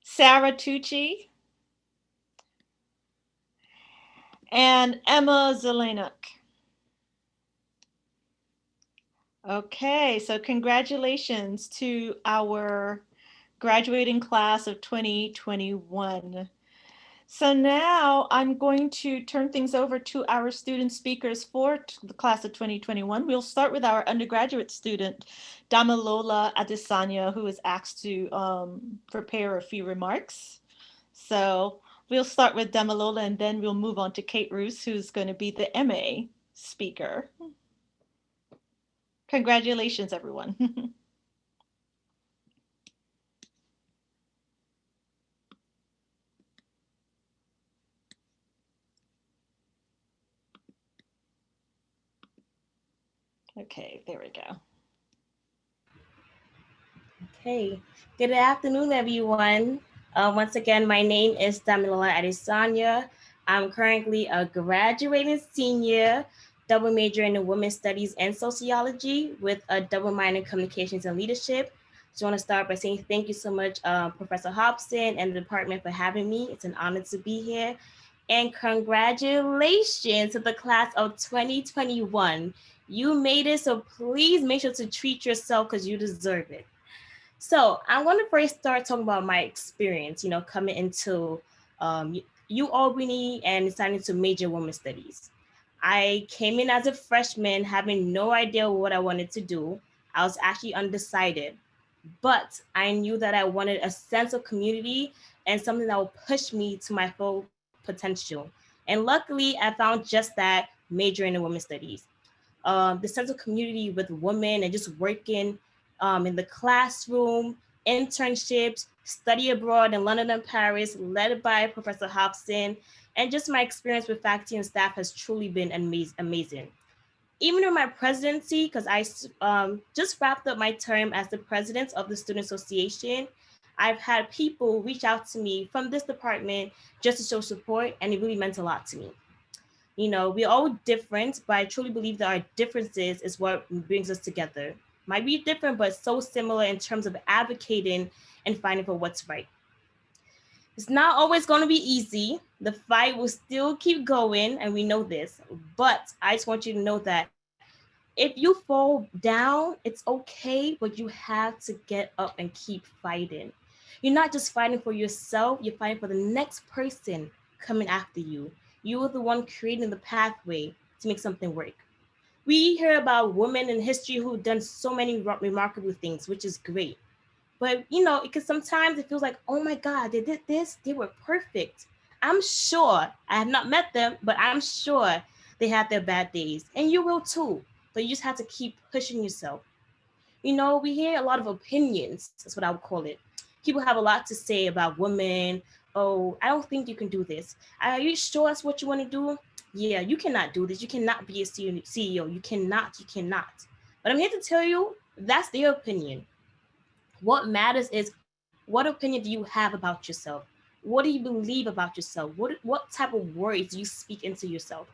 Sarah Tucci, and Emma Zelenak. Okay, so congratulations to our graduating class of 2021. So now I'm going to turn things over to our student speakers for the class of 2021. We'll start with our undergraduate student, Damilola Adesanya, who is asked to prepare a few remarks. So we'll start with Damilola, and then we'll move on to Kate Roos, who's going to be the MA speaker. Congratulations, everyone. Okay, there we go.
Okay, good afternoon, everyone. Once again, my name is Damilola Adesanya. I'm currently a graduating senior, double major in Women's Studies and Sociology with a double minor in Communications and Leadership. Just want to start by saying thank you so much, Professor Hobson and the department for having me. It's an honor to be here. And congratulations to the class of 2021. You made it, so please make sure to treat yourself because you deserve it. So I want to first start talking about my experience, coming into UAlbany and deciding to major women's studies. I came in as a freshman, having no idea what I wanted to do. I was actually undecided, but I knew that I wanted a sense of community and something that would push me to my full potential. And luckily, I found just that, majoring in women's studies. The sense of community with women and just working in the classroom, internships, study abroad in London and Paris, led by Professor Hobson, and just my experience with faculty and staff has truly been amazing. Even in my presidency, because I just wrapped up my term as the president of the Student Association, I've had people reach out to me from this department just to show support, and it really meant a lot to me. We're all different, but I truly believe that our differences is what brings us together. Might be different, but so similar in terms of advocating and fighting for what's right. It's not always going to be easy. The fight will still keep going, and we know this. But I just want you to know that if you fall down, it's okay, but you have to get up and keep fighting. You're not just fighting for yourself, you're fighting for the next person coming after you. You are the one creating the pathway to make something work. We hear about women in history who've done so many remarkable things, which is great. But you know, because sometimes it feels like, oh my God, they did this, they were perfect. I'm sure, I have not met them, but I'm sure they had their bad days, and you will too. But you just have to keep pushing yourself. You know, we hear a lot of opinions, that's what I would call it. People have a lot to say about women. Oh, I don't think you can do this. Are you sure that's what you want to do? Yeah, you cannot do this. You cannot be a CEO. You cannot. But I'm here to tell you, that's their opinion. What matters is, what opinion do you have about yourself? What do you believe about yourself? What type of words do you speak into yourself?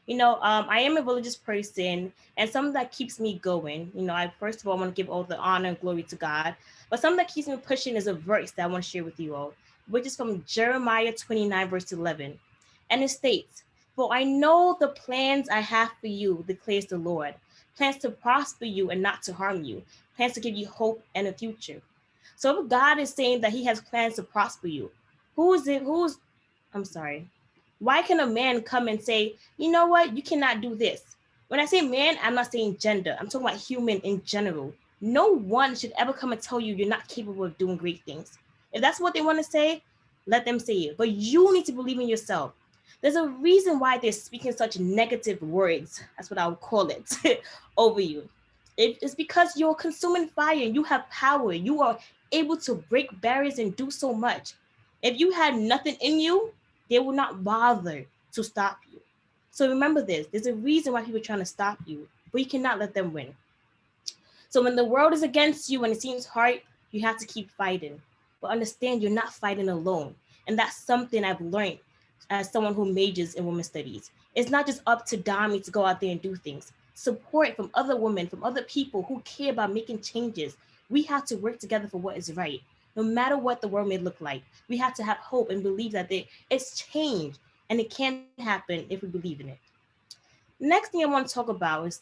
You know, I am a religious person, and something that keeps me going, you know, I first of all want to give all the honor and glory to God, but something that keeps me pushing is a verse that I want to share with you all, which is from Jeremiah 29, verse 11. And it states, "For I know the plans I have for you, declares the Lord, plans to prosper you and not to harm you, plans to give you hope and a future." So if God is saying that he has plans to prosper you, I'm sorry, why can a man come and say, you know what, you cannot do this? When I say man, I'm not saying gender. I'm talking about human in general. No one should ever come and tell you you're not capable of doing great things. If that's what they want to say, let them say it. But you need to believe in yourself. There's a reason why they're speaking such negative words, that's what I would call it, over you. It's because you're consuming fire. You have power. You are able to break barriers and do so much. If you had nothing in you, they will not bother to stop you. So remember this, there's a reason why people are trying to stop you, but you cannot let them win. So when the world is against you and it seems hard, you have to keep fighting. But understand you're not fighting alone. And that's something I've learned as someone who majors in women's studies. It's not just up to Dami to go out there and do things. Support from other women, from other people who care about making changes. We have to work together for what is right. No matter what the world may look like, we have to have hope and believe that it's change and it can happen if we believe in it. Next thing I want to talk about is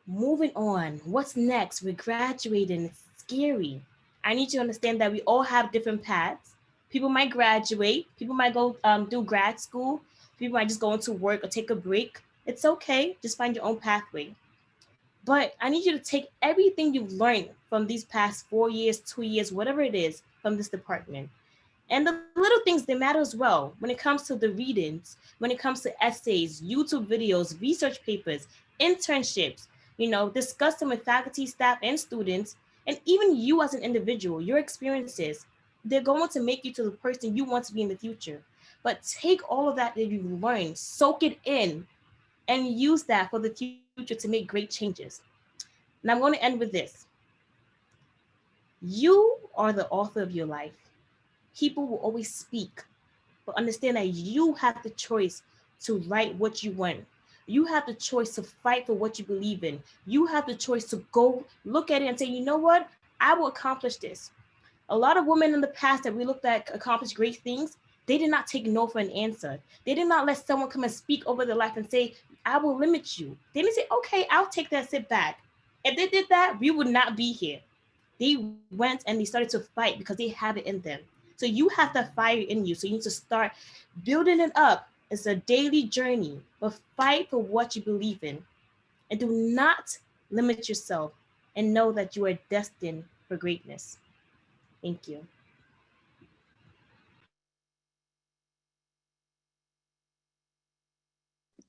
moving on. What's next? We're graduating. It's scary. I need you to understand that we all have different paths. People might graduate. People might go do grad school. People might just go into work or take a break. It's okay. Just find your own pathway. But I need you to take everything you've learned from these past 4 years, 2 years, whatever it is, from this department. And the little things, they matter as well. When it comes to the readings, when it comes to essays, YouTube videos, research papers, internships, you know, discuss them with faculty, staff, and students, and even you as an individual, your experiences, they're going to make you to the person you want to be in the future. But take all of that you've learned, soak it in, and use that for the future to make great changes. And I'm going to end with this. You are the author of your life. People will always speak, but understand that you have the choice to write what you want. You have the choice to fight for what you believe in. You have the choice to go look at it and say, you know what? I will accomplish this. A lot of women in the past that we looked at accomplish great things, they did not take no for an answer. They did not let someone come and speak over their life and say, I will limit you. They didn't say, okay, I'll take that, sit back. If they did that, we would not be here. They went and they started to fight because they have it in them. So you have that fire in you. So you need to start building it up. It's a daily journey, but fight for what you believe in. And do not limit yourself, and know that you are destined for greatness. Thank you.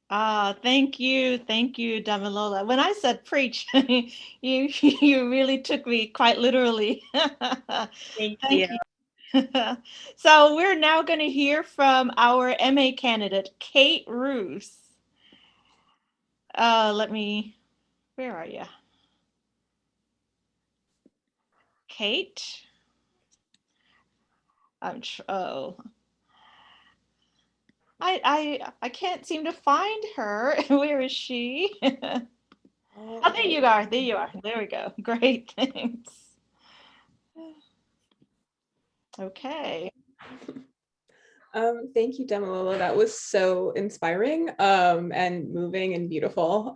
Thank you, Damilola. When I said preach, you really took me quite literally.
Thank
Thank
you.
you. So we're now going to hear from our MA candidate, Kate Roos. Where are you? Kate? Oh, I can't seem to find her. Where is she? Oh, there you are. There you are. There we go. Great. Thanks. Okay.
Thank you, Damilola. That was so inspiring and moving and beautiful.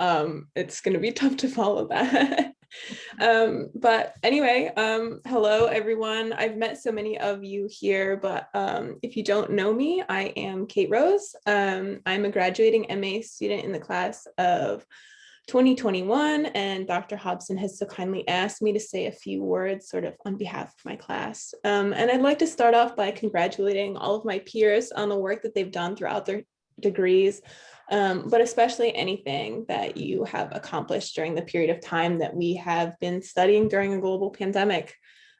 It's going to be tough to follow that. But anyway, hello, everyone. I've met so many of you here, but if you don't know me, I am Kate Rose. I'm a graduating MA student in the class of 2021, and Dr. Hobson has so kindly asked me to say a few words sort of on behalf of my class. And I'd like to start off by congratulating all of my peers on the work that they've done throughout their degrees, but especially anything that you have accomplished during the period of time that we have been studying during a global pandemic.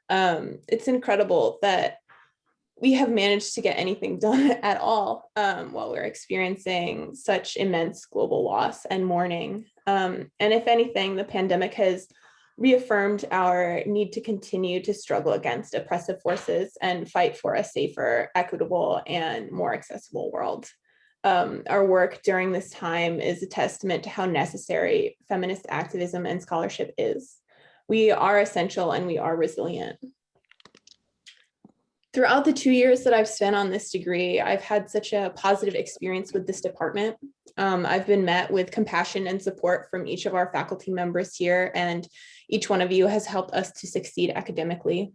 It's incredible that we have managed to get anything done at all while we're experiencing such immense global loss and mourning. And if anything, the pandemic has reaffirmed our need to continue to struggle against oppressive forces and fight for a safer, equitable, and more accessible world. Our work during this time is a testament to how necessary feminist activism and scholarship is. We are essential and we are resilient. Throughout the 2 years that I've spent on this degree, I've had such a positive experience with this department. I've been met with compassion and support from each of our faculty members here, and each one of you has helped us to succeed academically.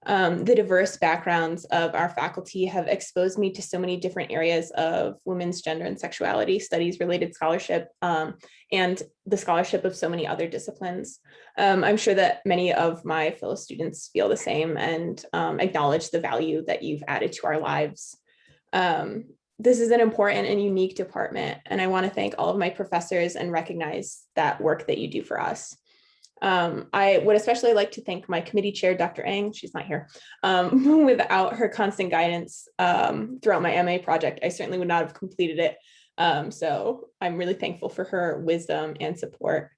The diverse backgrounds of our faculty have exposed me to so many different areas of women's gender and sexuality studies related scholarship, and the scholarship of so many other disciplines. I'm sure that many of my fellow students feel the same and acknowledge the value that you've added to our lives. This is an important and unique department, and I want to thank all of my professors and recognize that work that you do for us. I would especially like to thank my committee chair, Dr. Eng, she's not here. Without her constant guidance throughout my MA project, I certainly would not have completed it. So I'm really thankful for her wisdom and support.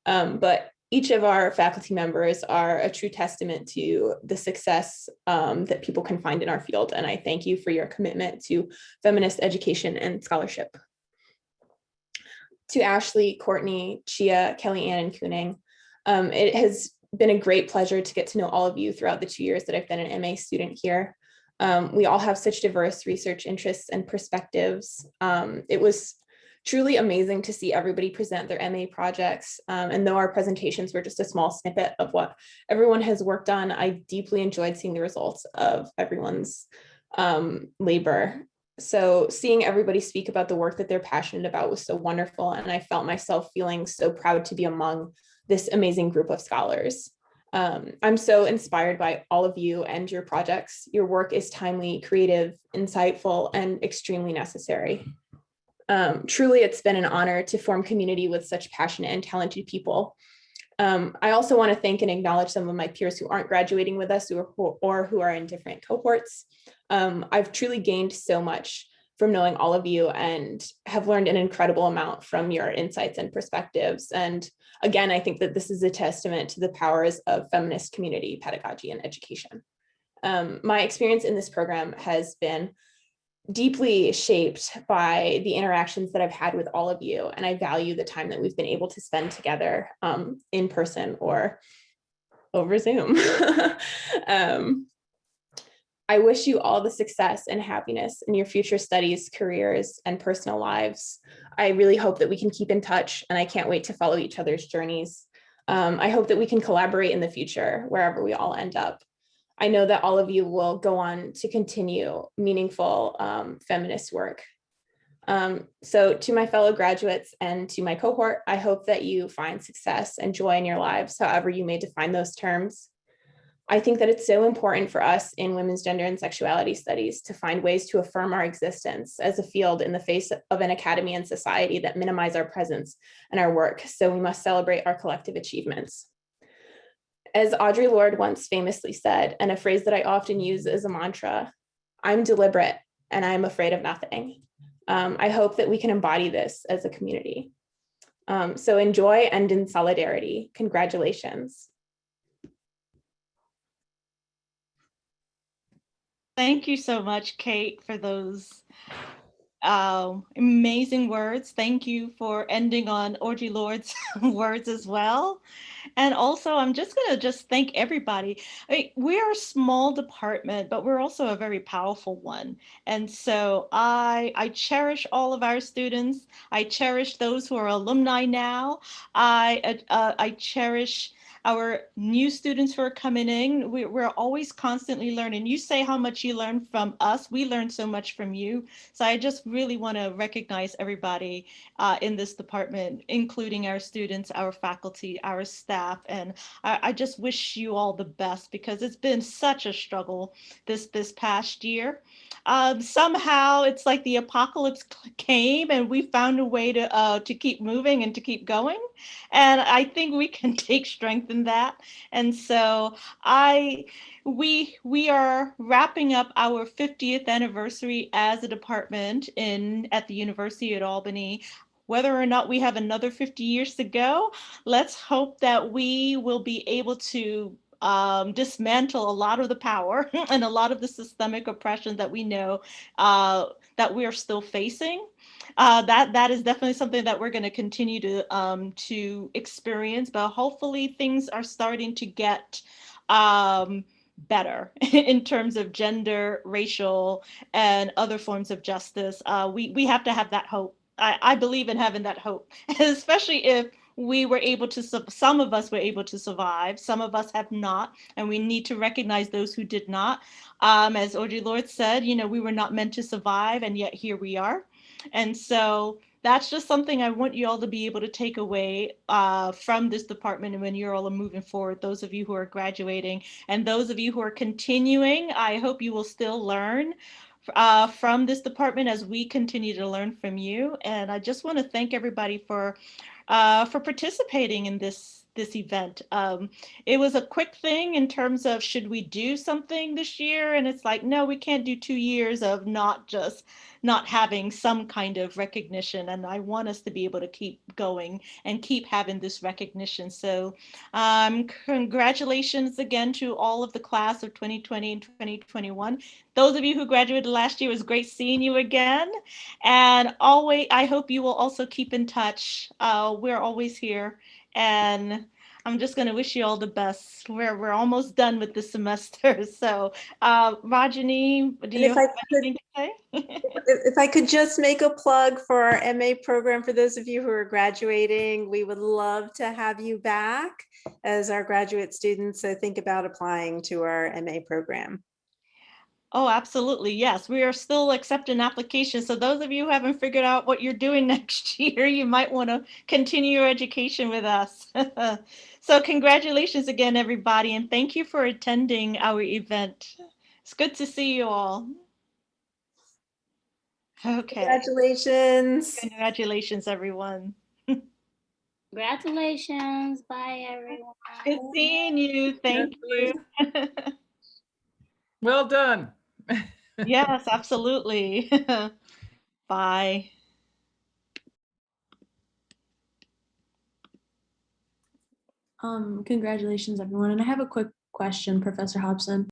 But each of our faculty members are a true testament to the success that people can find in our field. And I thank you for your commitment to feminist education and scholarship. To Ashley, Courtney, Chia, Kellyanne, and Kuning, it has been a great pleasure to get to know all of you throughout the 2 years that I've been an MA student here. We all have such diverse research interests and perspectives. It was truly amazing to see everybody present their MA projects. And though our presentations were just a small snippet of what everyone has worked on, I deeply enjoyed seeing the results of everyone's labor. So seeing everybody speak about the work that they're passionate about was so wonderful. And I felt myself feeling so proud to be among this amazing group of scholars. I'm so inspired by all of you and your projects. Your work is timely, creative, insightful, and extremely necessary. Truly, it's been an honor to form community with such passionate and talented people. I also want to thank and acknowledge some of my peers who aren't graduating with us or who are in different cohorts. I've truly gained so much from knowing all of you and have learned an incredible amount from your insights and perspectives. And again, I think that this is a testament to the powers of feminist community pedagogy and education. My experience in this program has been deeply shaped by the interactions that I've had with all of you, and I value the time that we've been able to spend together in person or over Zoom. I wish you all the success and happiness in your future studies, careers, and personal lives. I really hope that we can keep in touch, and I can't wait to follow each other's journeys. I hope that we can collaborate in the future, wherever we all end up. I know that all of you will go on to continue meaningful feminist work. So to my fellow graduates and to my cohort, I hope that you find success and joy in your lives, however you may define those terms. I think that it's so important for us in women's gender and sexuality studies to find ways to affirm our existence as a field in the face of an academy and society that minimize our presence and our work. So we must celebrate our collective achievements. As Audre Lorde once famously said, and a phrase that I often use as a mantra, I'm deliberate and I'm afraid of nothing. I hope that we can embody this as a community. So enjoy and in solidarity. Congratulations.
Thank you so much, Kate, for those amazing words. Thank you for ending on Audre Lorde's words as well. And also, I'm just going to thank everybody. I mean, we're a small department, but we're also a very powerful one. And so I cherish all of our students. I cherish those who are alumni now. I cherish our new students who are coming in. We're always constantly learning. You say how much you learn from us. We learn so much from you. So I just really want to recognize everybody in this department, including our students, our faculty, our staff. And I just wish you all the best because it's been such a struggle this past year. Somehow it's like the apocalypse came and we found a way to keep moving and to keep going. And I think we can take strength in that. And so we are wrapping up our 50th anniversary as a department at the University at Albany. Whether or not we have another 50 years to go, let's hope that we will be able to dismantle a lot of the power and a lot of the systemic oppression that we know that we are still facing. That is definitely something that we're going to continue to experience, but hopefully things are starting to get better in terms of gender, racial, and other forms of justice. We have to have that hope. I believe in having that hope, especially if we were able to, some of us were able to survive, some of us have not, and we need to recognize those who did not. As Audre Lorde said, we were not meant to survive, and yet here we are. And so that's just something I want you all to be able to take away from this department and when you're all moving forward, those of you who are graduating and those of you who are continuing, I hope you will still learn from this department as we continue to learn from you. And I just want to thank everybody for participating in this event. It was a quick thing in terms of should we do something this year? And it's like, no, we can't do 2 years of not having some kind of recognition. And I want us to be able to keep going and keep having this recognition. So congratulations again to all of the class of 2020 and 2021. Those of you who graduated last year, it was great seeing you again. And always, I hope you will also keep in touch. We're always here. And I'm just going to wish you all the best. We're almost done with the semester. So, Rajani, do you have anything to say?
If I could just make a plug for our MA program for those of you who are graduating, we would love to have you back as our graduate students. So think about applying to our MA program.
Oh, absolutely. Yes, we are still accepting applications. So those of you who haven't figured out what you're doing next year, you might want to continue your education with us. So congratulations again, everybody, and thank you for attending our event. It's good to see you all. Okay.
Congratulations.
Congratulations, everyone.
Congratulations. Bye, everyone.
Good seeing you. Thank you.
Well done.
Yes, absolutely. Bye.
Congratulations, everyone. And I have a quick question, Professor Hobson.